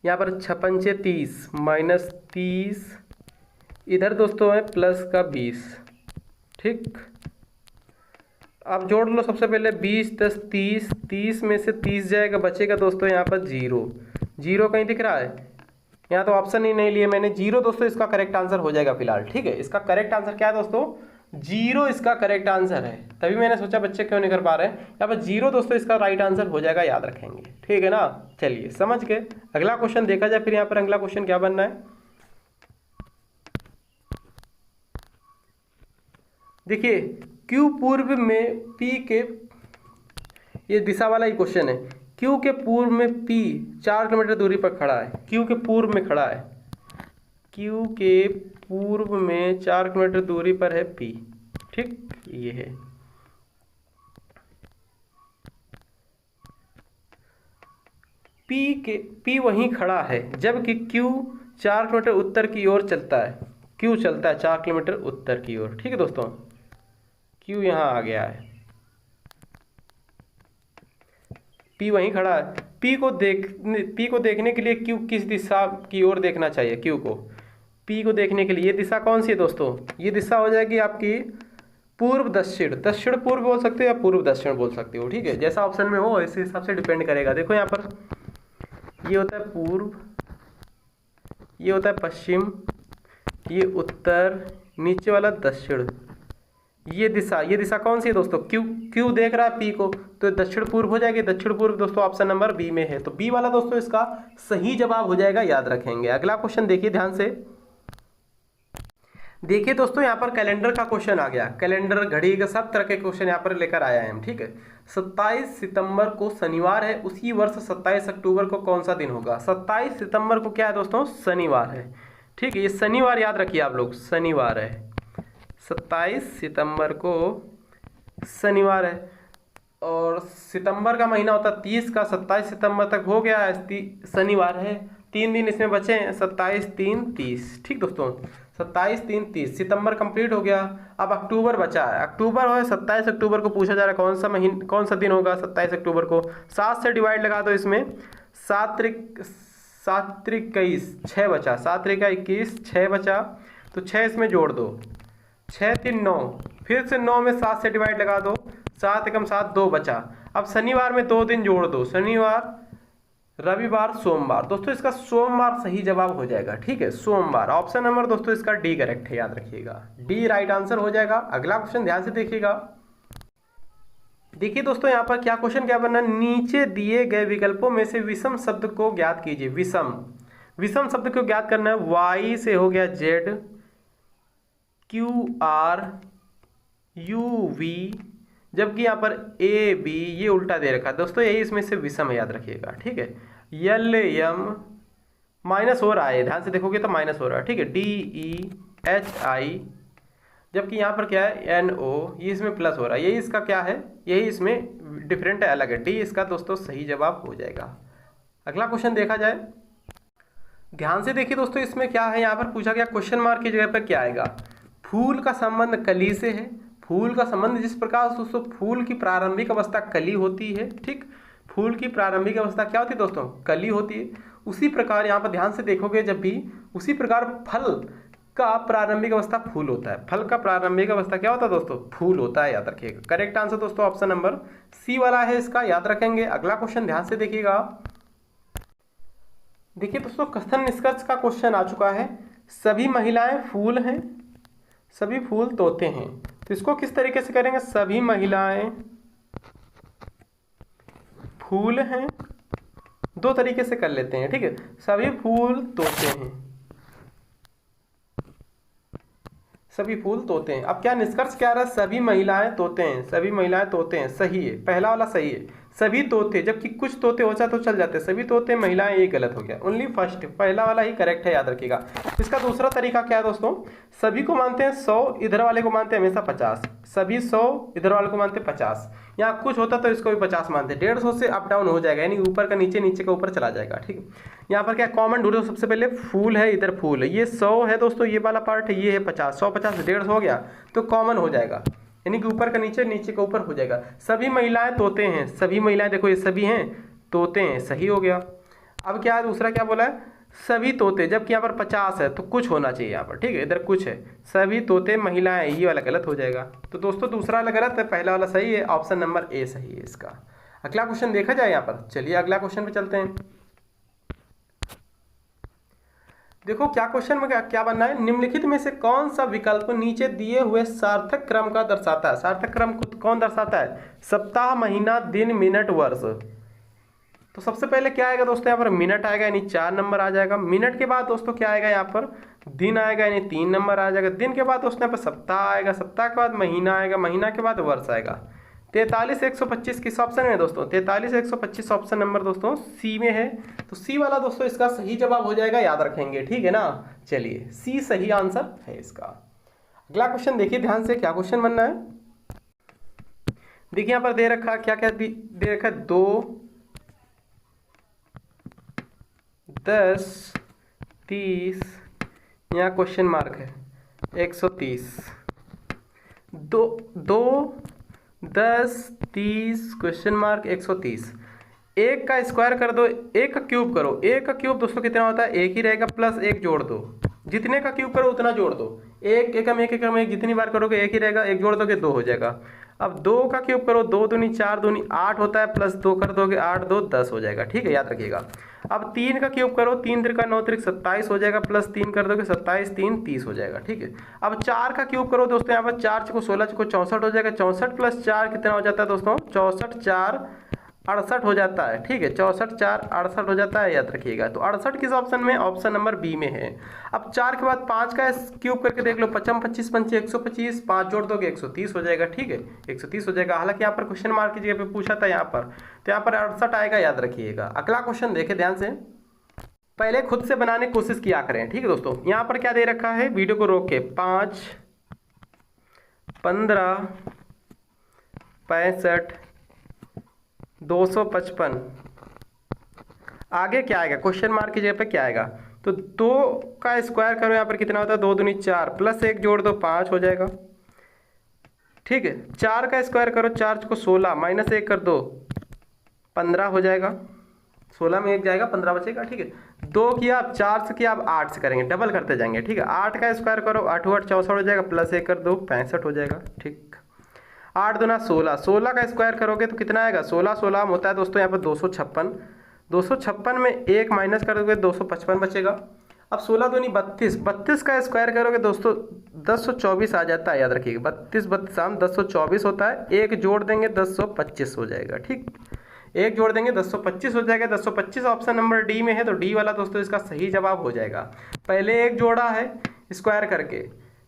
यहाँ पर 6 पंचे 30, -30, इधर दोस्तों है प्लस का 20, ठीक। अब जोड़ लो सबसे पहले 20 + 30, 30 में से 30 जाएगा, बचेगा दोस्तों यहाँ पर 0, 0 कहीं दिख रहा है, यहाँ तो ऑप्शन ही नहीं लिए मैंने, 0 दोस्तों इसका करेक्ट आंसर हो जाएगा फिलहाल, ठीक है। इसका करेक्ट आंसर क्या है दोस्तों, 0 इसका करेक्ट आंसर है। तभी मैंने सोचा बच्चे क्यों नहीं कर पा रहे हैं, यहाँ पर 0 दोस्तों इसका राइट आंसर हो जाएगा, याद रखेंगे, ठीक है ना। चलिए समझ गए। अगला क्वेश्चन देखा जाए फिर, यहाँ पर अगला क्वेश्चन क्या बनना है, देखिए Q पूर्व में P के, ये दिशा वाला ही क्वेश्चन है, Q के पूर्व में P 4 किलोमीटर दूरी पर खड़ा है, Q के पूर्व में खड़ा है, Q के पूर्व में 4 किलोमीटर दूरी पर है P, ठीक, ये है। P वहीं खड़ा है, जबकि Q 4 किलोमीटर उत्तर की ओर चलता है, Q चलता है 4 किलोमीटर उत्तर की ओर, ठीक है दोस्तों। Q यहाँ आ गया है, P वहीं खड़ा है। P को देखने के लिए Q किस दिशा की ओर देखना चाहिए, Q को, P को देखने के लिए ये दिशा कौन सी है दोस्तों, ये दिशा हो जाएगी आपकी पूर्व दक्षिण, दक्षिण पूर्व बोल सकते हो या पूर्व दक्षिण बोल सकते हो, ठीक है। जैसा ऑप्शन में हो इस हिसाब से डिपेंड करेगा। देखो यहाँ पर ये होता है पूर्व, ये होता है पश्चिम, ये उत्तर, नीचे वाला दक्षिण, ये दिशा कौन सी है दोस्तों, क्यू देख रहा है P को, तो दक्षिण पूर्व हो जाएगी। दक्षिण पूर्व दोस्तों ऑप्शन नंबर बी में है, तो बी वाला दोस्तों इसका सही जवाब हो जाएगा, याद रखेंगे। अगला क्वेश्चन देखिए ध्यान से, देखिए दोस्तों यहाँ पर कैलेंडर का क्वेश्चन आ गया, कैलेंडर, घड़ी का सब तरह के क्वेश्चन यहाँ पर लेकर आया है हम, ठीक है। 27 सितंबर को शनिवार है, उसी वर्ष 27 अक्टूबर को कौन सा दिन होगा। 27 सितंबर को क्या है दोस्तों, शनिवार है, ठीक है। ये शनिवार याद रखिए आप लोग, शनिवार है, 27 सितंबर को शनिवार है, और सितंबर का महीना होता है 30 का, 27 सितंबर तक हो गया है, शनिवार है, 3 दिन इसमें बचे हैं, 27, 3, 30, ठीक दोस्तों, 27, 3, 30 सितंबर कंप्लीट हो गया। अब अक्टूबर बचा है, अक्टूबर है 27 अक्टूबर को पूछा जा रहा है कौन सा महीना, कौन सा दिन होगा 27 अक्टूबर को। 7 से डिवाइड लगा दो इसमें, 7 त्रिक 21, 6 बचा, 7 त्रिक 21, 6 बचा, तो 6 इसमें जोड़ दो, 6, 3, 9, फिर से 9 में 7 से डिवाइड लगा दो, 7 एकम 7, 2 बचा। अब शनिवार में 2 दिन जोड़ दो, शनिवार, रविवार, सोमवार, दोस्तों इसका सोमवार सही जवाब हो जाएगा, ठीक है, सोमवार। ऑप्शन नंबर दोस्तों इसका डी करेक्ट है, याद रखिएगा, डी राइट आंसर हो जाएगा। अगला क्वेश्चन ध्यान से देखिएगा, देखिए दोस्तों यहाँ पर क्या क्वेश्चन क्या बनना, नीचे दिए गए विकल्पों में से विषम शब्द को ज्ञात कीजिए। विषम शब्द को ज्ञात करना है, वाई से हो गया Z, Q R, U V, जबकि यहाँ पर ए बी ये उल्टा दे रखा है दोस्तों, यही इसमें से विषम है, याद रखिएगा, ठीक है। यल एम माइनस हो रहा है, ध्यान से देखोगे तो माइनस हो रहा है, ठीक है, डी ई एच आई, जबकि यहाँ पर क्या है एन ओ, ये इसमें प्लस हो रहा है, यही इसका क्या है, यही इसमें डिफरेंट है, अलग है, डी इसका दोस्तों सही जवाब हो जाएगा। अगला क्वेश्चन देखा जाए, ध्यान से देखिए दोस्तों, इसमें क्या है, यहाँ पर पूछा गया क्वेश्चन मार्क की जगह पर क्या आएगा, फूल का संबंध कली से है। फूल का संबंध जिस प्रकार दोस्तों फूल की प्रारंभिक अवस्था कली होती है, ठीक, फूल की प्रारंभिक अवस्था क्या होती है दोस्तों? कली होती है। उसी प्रकार यहाँ पर ध्यान से देखोगे जब भी, उसी प्रकार फल का प्रारंभिक अवस्था फूल होता है। फल का प्रारंभिक अवस्था क्या होता है दोस्तों? फूल होता है, याद रखिएगा। करेक्ट आंसर दोस्तों ऑप्शन नंबर सी वाला है इसका, याद रखेंगे। अगला क्वेश्चन ध्यान से देखिएगा। देखिए दोस्तों, कथन निष्कर्ष का क्वेश्चन आ चुका है। सभी महिलाएं फूल हैं, सभी फूल तोते हैं। तो इसको किस तरीके से करेंगे? सभी महिलाएं फूल हैं, दो तरीके से कर लेते हैं, ठीक है। सभी फूल तोते हैं, सभी फूल तोते हैं। अब क्या निष्कर्ष क्या रहा है? सभी महिलाएं तोते हैं, सभी महिलाएं तोते हैं, सही है, पहला वाला सही है। सभी तोते, जबकि कुछ तोते हो जाए तो चल जाते, सभी तोते महिलाएं, ये गलत हो गया। ओनली फर्स्ट, पहला वाला ही करेक्ट है, याद रखिएगा। इसका दूसरा तरीका क्या है दोस्तों? सभी को मानते हैं 100, इधर वाले को मानते हैं हमेशा 50। सभी 100, इधर वाले को मानते हैं 50। यहाँ कुछ होता तो इसको भी 50 मानते। 150 से अप डाउन हो जाएगा, यानी ऊपर का नीचे, नीचे का ऊपर चला जाएगा, ठीक है। यहाँ पर क्या कॉमन ढूंढो? सबसे पहले फूल है, इधर फूल है, ये 100 है दोस्तों, ये वाला पार्ट है, ये है 50। 100 50 150 हो गया तो कॉमन हो जाएगा, यानी कि ऊपर का नीचे, नीचे का ऊपर हो जाएगा। सभी महिलाएं तोते हैं, सभी महिलाएं देखो ये सभी हैं, तोते हैं, सही हो गया। अब क्या है दूसरा, क्या बोला है? सभी तोते, जबकि यहाँ पर 50 है तो कुछ होना चाहिए यहाँ पर, ठीक है। इधर कुछ है, सभी तोते महिलाएं, ये वाला गलत हो जाएगा। तो दोस्तों दूसरा वाला गलत है, पहला वाला सही है, ऑप्शन नंबर ए सही है इसका। अगला क्वेश्चन देखा जाए यहाँ पर। चलिए अगला क्वेश्चन पे चलते हैं। देखो क्या क्वेश्चन में क्या बनना है? निम्नलिखित में से कौन सा विकल्प नीचे दिए हुए सार्थक क्रम का दर्शाता है? सार्थक क्रम को कौन दर्शाता है? सप्ताह, महीना, दिन, मिनट, वर्ष। तो सबसे पहले क्या आएगा दोस्तों? यहाँ पर मिनट आएगा, यानी 4 नंबर आ जाएगा। मिनट के बाद दोस्तों क्या आएगा? यहाँ पर दिन आएगा, यानी 3 नंबर आ जाएगा। दिन के बाद दोस्तों यहाँ पर सप्ताह आएगा, सप्ताह के बाद महीना आएगा, महीना के बाद वर्ष आएगा। 43 125 किस ऑप्शन में दोस्तों? 43 125 ऑप्शन नंबर दोस्तों सी में है। तो सी वाला दोस्तों इसका सही जवाब हो जाएगा, याद रखेंगे, ठीक है ना। चलिए सी सही आंसर है इसका। अगला क्वेश्चन देखिए ध्यान से, क्या क्वेश्चन बनना है? देखिए यहाँ पर दे रखा, क्या क्या दे रखा है? 2 10 30, यहाँ क्वेश्चन मार्क है, 130। 2 10 30 क्वेश्चन मार्क 130। एक का स्क्वायर कर दो, एक का क्यूब करो। एक का क्यूब दोस्तों कितना होता है? एक ही रहेगा, प्लस एक जोड़ दो। जितने का क्यूब करो उतना जोड़ दो। एक एकम एक एकम एक, जितनी बार करोगे एक ही रहेगा, एक जोड़ दोगे 2 हो जाएगा। अब 2 का क्यूब करो, 2 दूनी 4 दूनी 8 होता है, प्लस 2 कर दोगे 8 2 10 हो जाएगा, ठीक है, याद रखिएगा। अब 3 का क्यूब करो, 3 3 का 9 3 27 हो जाएगा, प्लस 3 कर दोगे 27 3 30 हो जाएगा, ठीक है। अब 4 का क्यूब करो दोस्तों, यहाँ पर 4 को 16 को 64 हो जाएगा। 64 प्लस 4 कितना हो जाता है दोस्तों? 64 4 68 हो जाता है, ठीक है। 64 4 68 हो जाता है, याद रखिएगा। तो 68 किस ऑप्शन में? ऑप्शन नंबर बी में है। अब 4 के बाद 5 का क्यूब करके देख लो, 55 25 पंचे 125, 5 जोड़ दोगे 130 हो जाएगा, ठीक है, 130 हो जाएगा। हालांकि यहाँ पर क्वेश्चन मार्क की जगह पे पूछा था यहाँ पर, तो यहाँ पर 68 आएगा, याद रखिएगा। अगला क्वेश्चन देखे ध्यान से, पहले खुद से बनाने की कोशिश किया करें, ठीक है दोस्तों। यहाँ पर क्या दे रखा है? वीडियो को रोक के 5 15 65 255, आगे क्या आएगा? क्वेश्चन मार्क की जगह पे क्या आएगा? तो 2 का स्क्वायर करो, यहाँ पर कितना होता है? 2 दूनी 4, प्लस 1 जोड़ दो 5 हो जाएगा, ठीक है। 4 का स्क्वायर करो, 4 को 16, माइनस 1 कर दो 15 हो जाएगा। 16 में 1 जाएगा, 15 बचेगा, ठीक है। 2 किया, अब 4 से किया, अब 8 से करेंगे, डबल करते जाएंगे, ठीक है। 8 का स्क्वायर करो, 8 8 64 हो जाएगा, प्लस 1 कर दो 65 हो जाएगा, ठीक। 8 दूना 16, 16 का स्क्वायर करोगे तो कितना आएगा? 16 16 होता है दोस्तों यहाँ पर 256। 256 में 1 माइनस कर दोगे 255 बचेगा। अब 16 दूनी 32, 32 का स्क्वायर करोगे दोस्तों 1024 आ जाता है, याद रखिएगा। 32 32 1024 होता है, एक जोड़ देंगे 1025 हो जाएगा, ठीक। एक जोड़ देंगे 1025 हो जाएगा। 1025 ऑप्शन नंबर डी में है, तो डी वाला दोस्तों इसका सही जवाब हो जाएगा। पहले एक जोड़ा है स्क्वायर करके,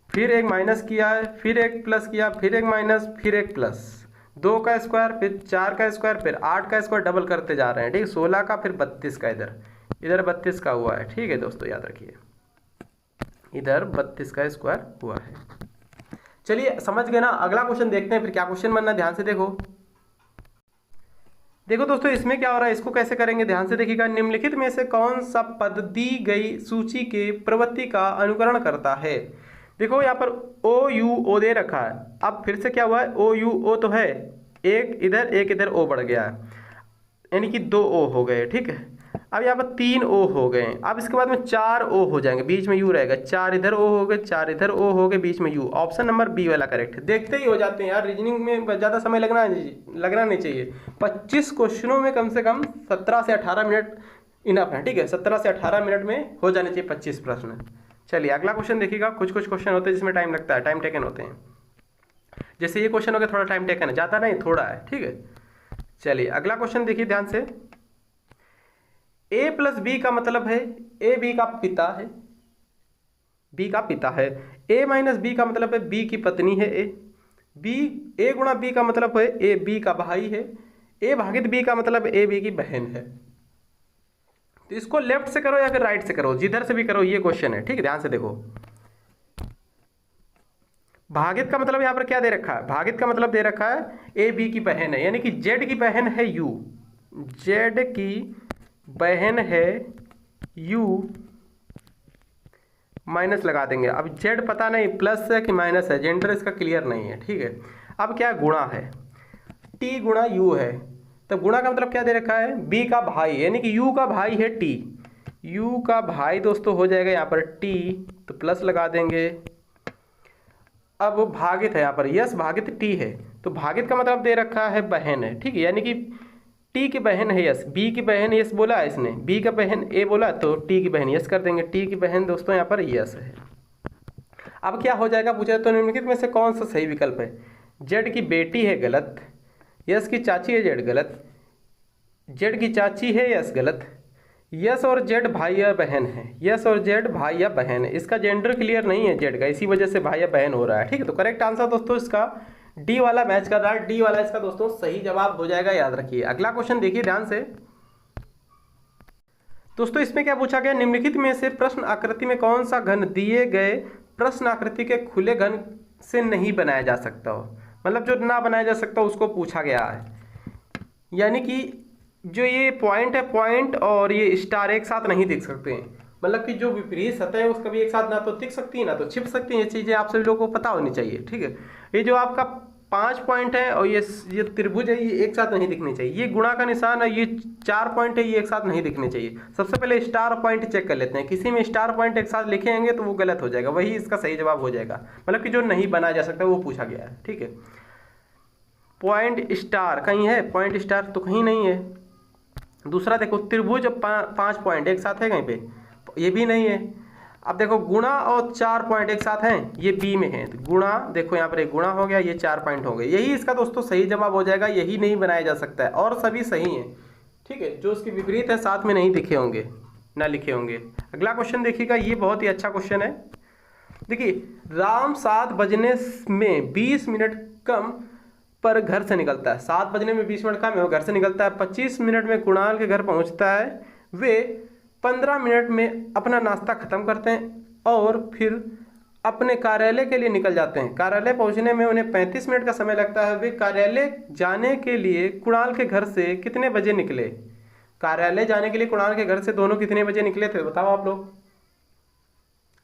फिर एक माइनस किया है, फिर एक प्लस किया, फिर एक माइनस, फिर एक प्लस। 2 का स्क्वायर, फिर 4 का स्क्वायर, फिर 8 का स्क्वायर, डबल करते जा रहे हैं, ठीक। 16 का, फिर 32 का, इधर 32 का हुआ है, ठीक है दोस्तों, याद रखिए, इधर 32 का स्क्वायर हुआ है। चलिए समझ गए ना। अगला क्वेश्चन देखते हैं फिर क्या क्वेश्चन बनना, ध्यान से देखो। देखो दोस्तों इसमें क्या हो रहा है, इसको कैसे करेंगे ध्यान से देखिएगा। निम्नलिखित में से कौन सा पद दी गई सूची के प्रवृत्ति का अनुकरण करता है? देखो यहाँ पर ओ यू ओ दे रखा है। अब फिर से क्या हुआ है? ओ यू ओ तो है, एक इधर एक इधर ओ बढ़ गया है। यानी कि 2 ओ हो गए, ठीक है। अब यहाँ पर 3 ओ हो गए। अब इसके बाद में 4 ओ हो जाएंगे, बीच में यू रहेगा, 4 इधर ओ हो गए, 4 इधर ओ हो गए, बीच में यू। ऑप्शन नंबर बी वाला करेक्ट है। देखते ही हो जाते हैं यार, रीजनिंग में ज़्यादा समय लगना नहीं चाहिए। 25 क्वेश्चनों में कम से कम 17 से 18 मिनट इनफ है, ठीक है। 17 से 18 मिनट में हो जाने चाहिए 25 प्रश्न। चलिए अगला क्वेश्चन देखिएगा। कुछ क्वेश्चन होते हैं जिसमें टाइम लगता है, टाइम टेकन होते हैं। जैसे ये क्वेश्चन हो गया, थोड़ा टाइम टेकन है, ज़्यादा नहीं थोड़ा है, ठीक है। चलिए अगला क्वेश्चन देखिए ध्यान से। a प्लस बी का मतलब है a बी का पिता है, b का पिता है। a माइनस बी का मतलब है b की पत्नी है a। a गुणा b का मतलब है a b का भाई है। a भागित b का मतलब a b की बहन है। तो इसको लेफ्ट से करो या फिर राइट से करो, जिधर से भी करो, ये क्वेश्चन है, ठीक है। ध्यान से देखो, भागित का मतलब यहाँ पर क्या दे रखा है, भागित का मतलब दे रखा है ए बी की बहन है, यानी कि जेड की बहन है यू, जेड की बहन है यू, माइनस लगा देंगे। अब जेड पता नहीं प्लस है कि माइनस है, जेंडर इसका क्लियर नहीं है, ठीक है। अब क्या गुणा है, टी गुणा यू है। तो गुणा का मतलब क्या दे रखा है, बी का भाई, यानी कि यू का भाई है टी, यू का भाई दोस्तों हो जाएगा यहाँ पर टी, तो प्लस लगा देंगे। अब भागित है यहाँ पर, यस भागित टी है, तो भागित का मतलब दे रखा है बहन है, ठीक है। यानी कि टी की बहन है यस, बी की बहन यस बोला है इसने, बी का बहन ए बोला, तो टी की बहन यस कर देंगे। टी की बहन दोस्तों यहाँ पर यस है। अब क्या हो जाएगा पूछा, तो निम्नलिखित में से कौन सा सही विकल्प है। जेड की बेटी है गलत, यस की चाची है जेड गलत, जेड की चाची है यस गलत, यस और जेड भाई या बहन है, यस और जेड भाई या बहन है। इसका जेंडर क्लियर नहीं है जेड का, इसी वजह से भाई या बहन हो रहा है, ठीक है। तो करेक्ट आंसर दोस्तों इसका डी वाला मैच कर रहा है, डी वाला इसका दोस्तों सही जवाब हो जाएगा, याद रखिए। अगला क्वेश्चन देखिए ध्यान से दोस्तों। इसमें क्या पूछा गया, निम्नलिखित में से प्रश्न आकृति में कौन सा घन दिए गए प्रश्न आकृति के खुले घन से नहीं बनाया जा सकता हो, मतलब जो ना बनाया जा सकता उसको पूछा गया है। यानी कि जो ये पॉइंट है, पॉइंट और ये स्टार एक साथ नहीं दिख सकते हैं, मतलब कि जो विपरीत सतह है उसका भी एक साथ ना तो दिख सकती है ना तो छिप सकती है। ये चीज़ें आप सभी लोगों को पता होनी चाहिए, ठीक है। ये जो आपका 5 पॉइंट है और ये त्रिभुज है, ये एक साथ नहीं दिखने चाहिए। ये गुणा का निशान है, ये 4 पॉइंट है, ये एक साथ नहीं दिखने चाहिए। सबसे पहले स्टार पॉइंट चेक कर लेते हैं, किसी में स्टार पॉइंट एक साथ लिखेंगे तो वो गलत हो जाएगा, वही इसका सही जवाब हो जाएगा। मतलब कि जो नहीं बनाया जा सकता वो पूछा गया है, ठीक है। पॉइंट स्टार कहीं है, पॉइंट स्टार तो कहीं नहीं है। दूसरा देखो त्रिभुज 5 पॉइंट एक साथ है कहीं पे, ये भी नहीं है। अब देखो गुणा और 4 पॉइंट एक साथ हैं, ये बी में है, तो गुणा देखो यहाँ पर एक गुणा हो गया, ये 4 पॉइंट हो गए, यही इसका दोस्तों सही जवाब हो जाएगा। यही नहीं बनाया जा सकता है, और सभी सही हैं, ठीक है। जो उसके विपरीत है साथ में नहीं दिखे होंगे, ना लिखे होंगे। अगला क्वेश्चन देखिएगा, ये बहुत ही अच्छा क्वेश्चन है। देखिए राम 7 बजने में 20 मिनट कम पर घर से निकलता है, 7 बजने में 20 मिनट कम है, वो घर से निकलता है। 25 मिनट में कुणाल के घर पहुंचता है। वे 15 मिनट में अपना नाश्ता खत्म करते हैं और फिर अपने कार्यालय के लिए निकल जाते हैं। कार्यालय पहुंचने में उन्हें 35 मिनट का समय लगता है। वे कार्यालय जाने के लिए कुणाल के घर से कितने बजे निकले। कार्यालय जाने के लिए कुणाल के घर से दोनों कितने बजे निकले थे, बताओ आप लोग।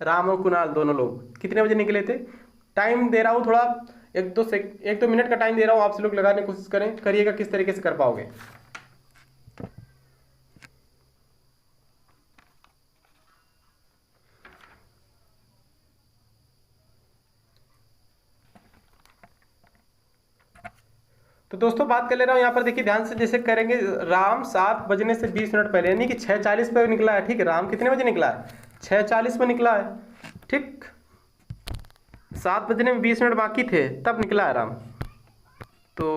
राम और कुणाल दोनों लोग कितने बजे निकले थे। टाइम दे रहा हूँ थोड़ा, 1-2 मिनट का टाइम दे रहा हूँ, आप लोग लगाने की कोशिश करिएगा किस तरीके से कर पाओगे। तो दोस्तों बात कर ले रहा हूँ यहाँ पर, देखिए ध्यान से जैसे करेंगे। राम 7 बजने से 20 मिनट पहले, यानी कि 6:40 पर निकला है, ठीक है। राम कितने बजे निकला है, 6:40 पर निकला है, ठीक। 7 बजने में 20 मिनट बाकी थे तब निकला है राम। तो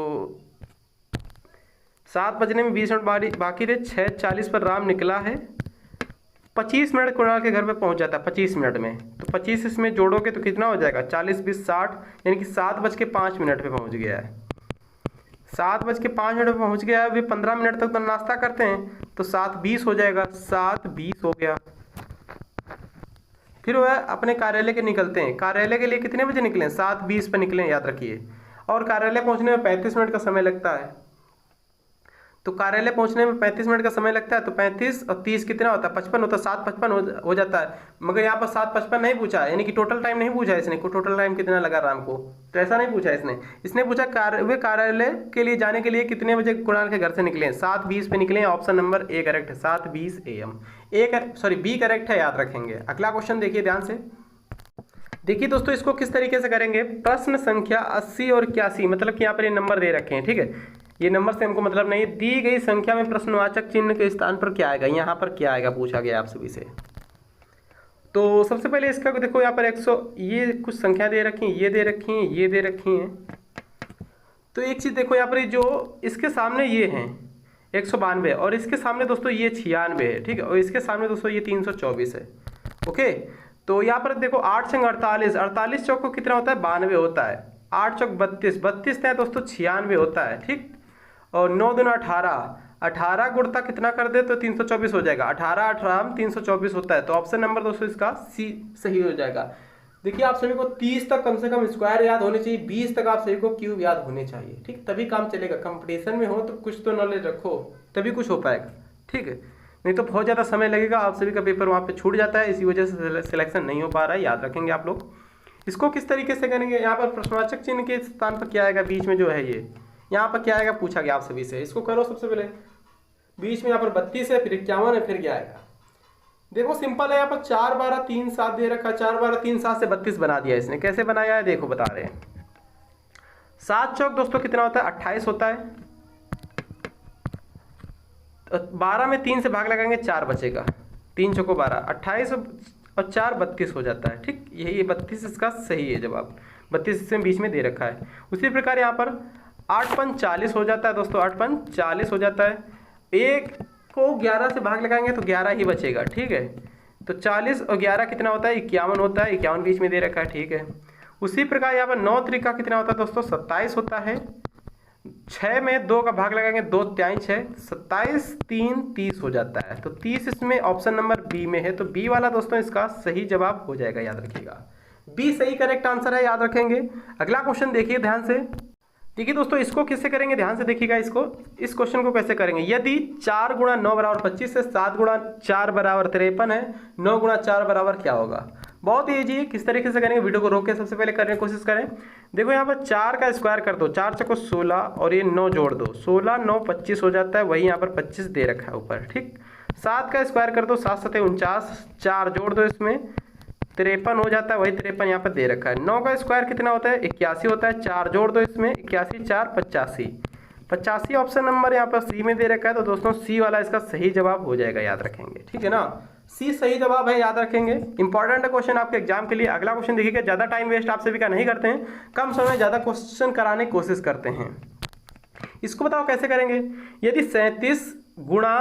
7 बजने में 20 मिनट बाकी थे, 6:40 पर राम निकला है। 25 मिनट कुणाल के घर पे पहुंच जाता है 25 मिनट में, तो 25 इसमें जोड़ोगे तो कितना हो जाएगा, 40-20-60, यानी कि 7:05 पे पहुंच गया है। 7:05 पे पहुंच गया है। वे 15 मिनट तक तो नाश्ता करते हैं, तो 7:20 हो जाएगा, 7:20 हो गया। फिर वह अपने कार्यालय के निकलते हैं। कार्यालय के लिए कितने बजे निकले, 7:20 पर निकले, याद रखिए। और कार्यालय पहुंचने में 35 मिनट का समय लगता है। तो कार्यालय पहुंचने में 35 मिनट का समय लगता है, तो 35 और 30 कितना होता है, 55 होता है, 7:55 हो जाता है। मगर यहाँ पर 7:55 नहीं पूछा, यानी कि टोटल टाइम नहीं पूछा इसने, को टोटल टाइम कितना लगा राम को, तो ऐसा नहीं पूछा इसने पूछा वे कार्यालय के लिए जाने के लिए कितने बजे कुणाल के घर से निकले, 7:20 पे निकले। ऑप्शन नंबर ए करेक्ट है, 7:20 AM। बी करेक्ट है, याद रखेंगे। अगला क्वेश्चन देखिए ध्यान से। देखिए दोस्तों, इसको किस तरीके से करेंगे, प्रश्न संख्या 80 और 81, मतलब कि यहाँ पर ये नंबर दे रखे हैं, ठीक है, ये नंबर से हमको मतलब नहीं, दी गई संख्या में प्रश्नवाचक चिन्ह के स्थान पर क्या आएगा, यहाँ पर क्या आएगा पूछा गया आप सभी से। तो सबसे पहले इसका देखो, यहाँ पर 100, ये कुछ संख्या दे रखी है, ये दे रखी है, ये दे रखी है। तो एक चीज देखो, यहाँ पर जो इसके सामने ये हैं 192 और इसके सामने दोस्तों ये 96 है, ठीक है, और इसके सामने दोस्तों ये 324 है। ओके, तो यहाँ पर देखो 8 छंग 48, 48 चौक को कितना होता है, 92 होता है। 8 चौक 32, 32 है दोस्तों 96 होता है, ठीक। और 9 दूना 18, 18 गुणता कितना कर दे तो 324 हो जाएगा, 18 18 324 होता है। तो ऑप्शन नंबर दोस्तों इसका सी सही हो जाएगा। देखिए आप सभी को 30 तक कम से कम स्क्वायर याद होने चाहिए, 20 तक आप सभी को क्यूब याद होने चाहिए, ठीक, तभी काम चलेगा। कंपटीशन में हो तो कुछ तो नॉलेज रखो, तभी कुछ हो पाएगा, ठीक है, नहीं तो बहुत ज़्यादा समय लगेगा, आप सभी का पेपर वहाँ पे छूट जाता है, इसी वजह से सिलेक्शन नहीं हो पा रहा है, याद रखेंगे आप लोग। इसको किस तरीके से करेंगे, यहाँ पर प्रश्नवाचक चिन्ह के स्थान पर क्या आएगा, बीच में जो है ये यहाँ पर क्या आएगा पूछा गया आप सभी से। इसको करो सबसे पहले, बीच में यहाँ पर 32 है, फिर 51 है, फिर क्या आएगा। देखो सिंपल है, यहाँ पर 4 12 3 7 दे रखा, 4 12 3 7 से 32 बना दिया इसने। कैसे बनाया है देखो बता रहे हैं। 7 चौक दोस्तों कितना होता है, 28 होता है। 12 में 3 से भाग लगाएंगे 4 बचेगा, 3 चौको 12, 28 और 4 32 हो जाता है, ठीक, यही 32 इसका सही है जवाब। 32 इसमें बीच में दे रखा है। उसी प्रकार यहाँ पर 8 5 40 हो जाता है दोस्तों, 8 5 40 हो जाता है। 1 को 11 से भाग लगाएंगे तो 11 ही बचेगा, ठीक है। तो 40 और 11 कितना होता है, 51 होता है, 51 बीच में दे रखा है, ठीक है। उसी प्रकार यहाँ पर 9 त्रिका कितना होता है दोस्तों, 27 होता है। 6 में 2 का भाग लगाएंगे, 2 त्याई 6, 27 3 30 हो जाता है। तो 30 इसमें ऑप्शन नंबर बी में है, तो बी वाला दोस्तों इसका सही जवाब हो जाएगा, याद रखिएगा। बी सही करेक्ट आंसर है, याद रखेंगे। अगला क्वेश्चन देखिए ध्यान से। देखिए दोस्तों, इसको किससे करेंगे, ध्यान से देखिएगा। इस क्वेश्चन को कैसे करेंगे, यदि 4 गुणा 9 बराबर 25 है, 7 गुणा 4 बराबर 53 है, 9 गुणा 4 बराबर क्या होगा। बहुत ईजी है, किस तरीके से करेंगे, वीडियो को रोक के सबसे पहले करने की कोशिश करें। देखो यहाँ पर 4 का स्क्वायर कर दो, 4 चौको 16 और ये 9 जोड़ दो, 16 9 25 हो जाता है, वही यहाँ पर 25 दे रखा है ऊपर, ठीक। 7 का स्क्वायर कर दो, 7 7 49, 4 जोड़ दो इसमें 53 हो जाता है, वही 53 यहाँ पर दे रखा है। 9 का स्क्वायर कितना होता है, 81 होता है, 4 जोड़ दो इसमें, 81 4 85, 85 ऑप्शन नंबर यहाँ पर सी में दे रखा है। तो दोस्तों सी वाला इसका सही जवाब हो जाएगा, याद रखेंगे, ठीक है ना। सी सही जवाब है, याद रखेंगे। इंपॉर्टेंट क्वेश्चन आपके एग्जाम के लिए। अगला क्वेश्चन देखिएगा, ज्यादा टाइम वेस्ट आप सभी का नहीं करते हैं, कम समय ज्यादा क्वेश्चन कराने की कोशिश करते हैं। इसको बताओ कैसे करेंगे। यदि 37 गुणा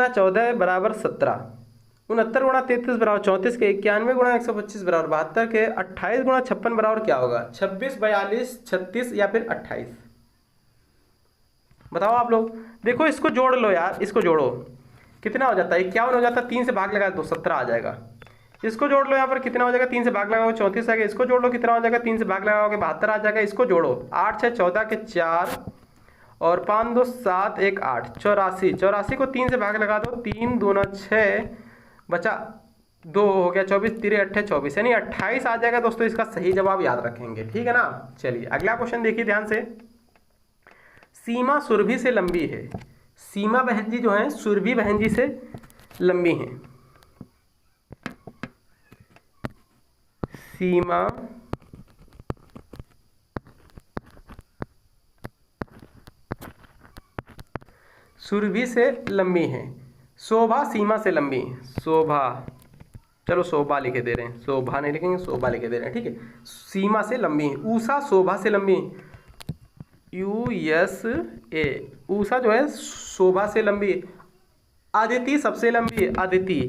14 बराबर 17, 69 गुणा 33 बराबर 34 के, 91 गुणा 125 बराबर 72 के, 28 गुणा 56 बराबर क्या होगा, 26 42 36 या फिर 28। बताओ आप लोग। देखो इसको जोड़ लो यार, इसको जोड़ो, कितना हो जाता है, 51 हो जाता है, 3 से भाग लगा दो 17 आ जाएगा। इसको जोड़ लो, यहाँ पर कितना हो जाएगा, 3 से भाग लगाओगे 34 आ गया। इसको जोड़ लो, कितना हो जाएगा, 3 से भाग लगाओगे 72 आ जाएगा। इसको जोड़ो, 8 6 14 के 4 और 5 2 7 1 8, 84, 84 को 3 से भाग लगा दो, 3 दूना 6 बचा 2 हो गया, 24 3 8 24, यानी 28 आ जाएगा दोस्तों इसका सही जवाब, याद रखेंगे, ठीक है ना। चलिए अगला क्वेश्चन देखिए ध्यान से। सीमा सुरभि से लंबी है, सीमा बहन जी जो है सुरभि बहन जी से लंबी हैं। सीमा सुरभि से लंबी है, शोभा सीमा से लंबी है। शोभा, चलो शोभा लिखे दे रहे हैं, शोभा नहीं लिखेंगे, शोभा लिखे दे रहे हैं, ठीक है। सीमा से लंबी है। उषा शोभा से लंबी है, USA, उषा जो है शोभा से लंबी है। अदिति सबसे लंबी है, अदिति,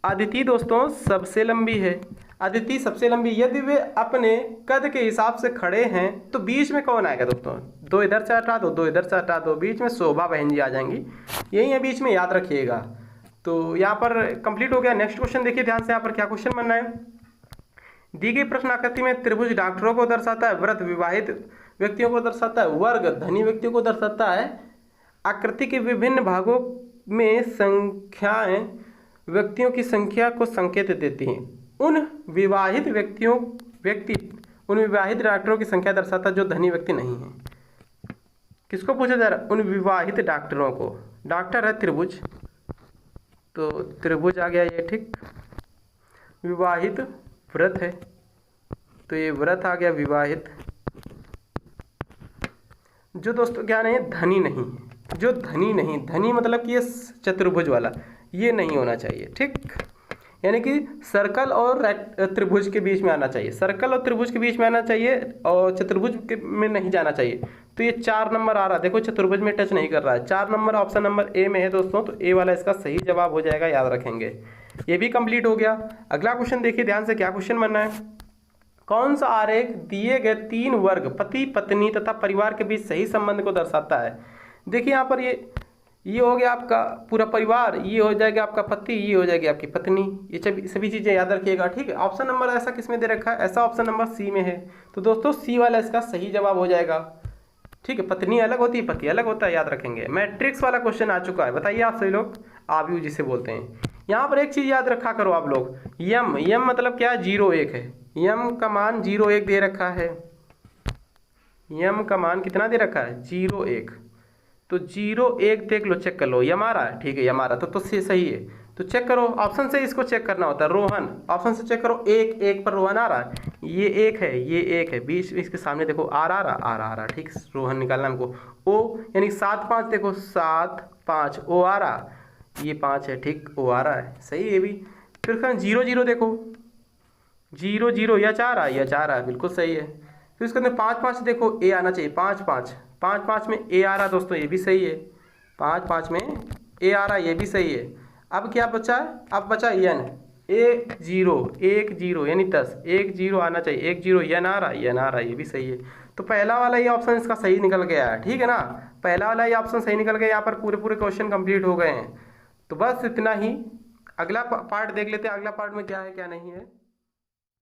अदिति दोस्तों सबसे लंबी है, अदिति सबसे लंबी। यदि वे अपने कद के हिसाब से खड़े हैं तो बीच में कौन आएगा दोस्तों, 2 इधर से हटा दो, 2 इधर से हटा दो, बीच में शोभा बहन जी आ जाएंगी, यही है बीच में, याद रखिएगा। तो यहाँ पर कंप्लीट हो गया। नेक्स्ट क्वेश्चन देखिए ध्यान से, यहाँ पर क्या क्वेश्चन बनना है। दी गई प्रश्न आकृति में त्रिभुज डॉक्टरों को दर्शाता है, वृत्त विवाहित व्यक्तियों को दर्शाता है। वर्ग धनी व्यक्तियों को दर्शाता है। आकृति के विभिन्न भागों में संख्याएं व्यक्तियों की संख्या को संकेत देती हैं। उन विवाहित डॉक्टरों की संख्या दर्शाता है जो धनी व्यक्ति नहीं है। किसको पूछा जा रहा है? उन विवाहित डॉक्टरों को। डॉक्टर है त्रिभुज, तो त्रिभुज आ गया ये, ठीक। विवाहित व्रत है, तो ये व्रत आ गया विवाहित। जो दोस्तों क्या नहीं है? धनी नहीं है। जो धनी नहीं, धनी मतलब कि ये चतुर्भुज वाला, ये नहीं होना चाहिए, ठीक। यानी कि सर्कल और त्रिभुज के बीच में आना चाहिए, सर्कल और त्रिभुज के बीच में आना चाहिए और चतुर्भुज में नहीं जाना चाहिए। तो ये 4 नंबर आ रहा है, देखो चतुर्भुज में टच नहीं कर रहा है। 4 नंबर ऑप्शन नंबर ए में है दोस्तों, तो ए वाला इसका सही जवाब हो जाएगा, याद रखेंगे। ये भी कंप्लीट हो गया। अगला क्वेश्चन देखिए ध्यान से, क्या क्वेश्चन बनना है। कौन सा आरेख दिए गए 3 वर्ग पति पत्नी तथा परिवार के बीच सही संबंध को दर्शाता है? देखिए यहाँ पर ये हो गया आपका पूरा परिवार, ये हो जाएगा आपका पति, ये हो जाएगी आपकी पत्नी। ये सभी चीज़ें याद रखिएगा, ठीक है। ऑप्शन नंबर ऐसा किस में दे रखा है? ऐसा ऑप्शन नंबर सी में है। तो दोस्तों सी वाला इसका सही जवाब हो जाएगा, ठीक है। पत्नी अलग होती है, पति अलग होता है, याद रखेंगे। मैट्रिक्स वाला क्वेश्चन आ चुका है, बताइए आप सभी लोग, आव्यूह जिसे बोलते हैं। यहाँ पर एक चीज़ याद रखा करो आप लोग, यम मतलब क्या है? 0 1 है। यम का मान 0 1 दे रखा है। यम का मान कितना दे रखा है? 0 1। तो 0 1 देख लो, चेक कर लो, यम आ रहा है, ठीक है, यम आ रहा तो सही है। तो चेक करो, ऑप्शन से इसको चेक करना होता है। रोहन, ऑप्शन से चेक करो, 1 1 पर रोहन आ रहा है, ये 1 है, ये 1 है, बीच इसके सामने देखो आर आ रहा, ठीक। रोहन निकालना हमको। ओ यानी 7 5 देखो, 7 5 ओ आ रहा, ये 5 है, ठीक, ओ आ रहा है, सही है भी। फिर 0 0 देखो, 0 0 या 4 आ, या 4 आ, बिल्कुल सही है। फिर इसके अंदर 5 5 देखो, ए आना चाहिए, 5 5 5 5 में ए आ रहा दोस्तों, ये भी सही है। 5 5 में ए आ रहा, ये भी सही है। अब क्या बचा है? अब बचा एन, 1 0 1 0 यानी 10, 1 0 आना चाहिए, 1 0 एन आ रहा, ये भी सही है। तो पहला वाला ये ऑप्शन इसका सही निकल गया है, ठीक है ना। पहला वाला ये ऑप्शन सही निकल गया, यहाँ पर पूरे क्वेश्चन कंप्लीट हो गए हैं। तो बस इतना ही। अगला पार्ट देख लेते हैं, अगला पार्ट में क्या है क्या नहीं है।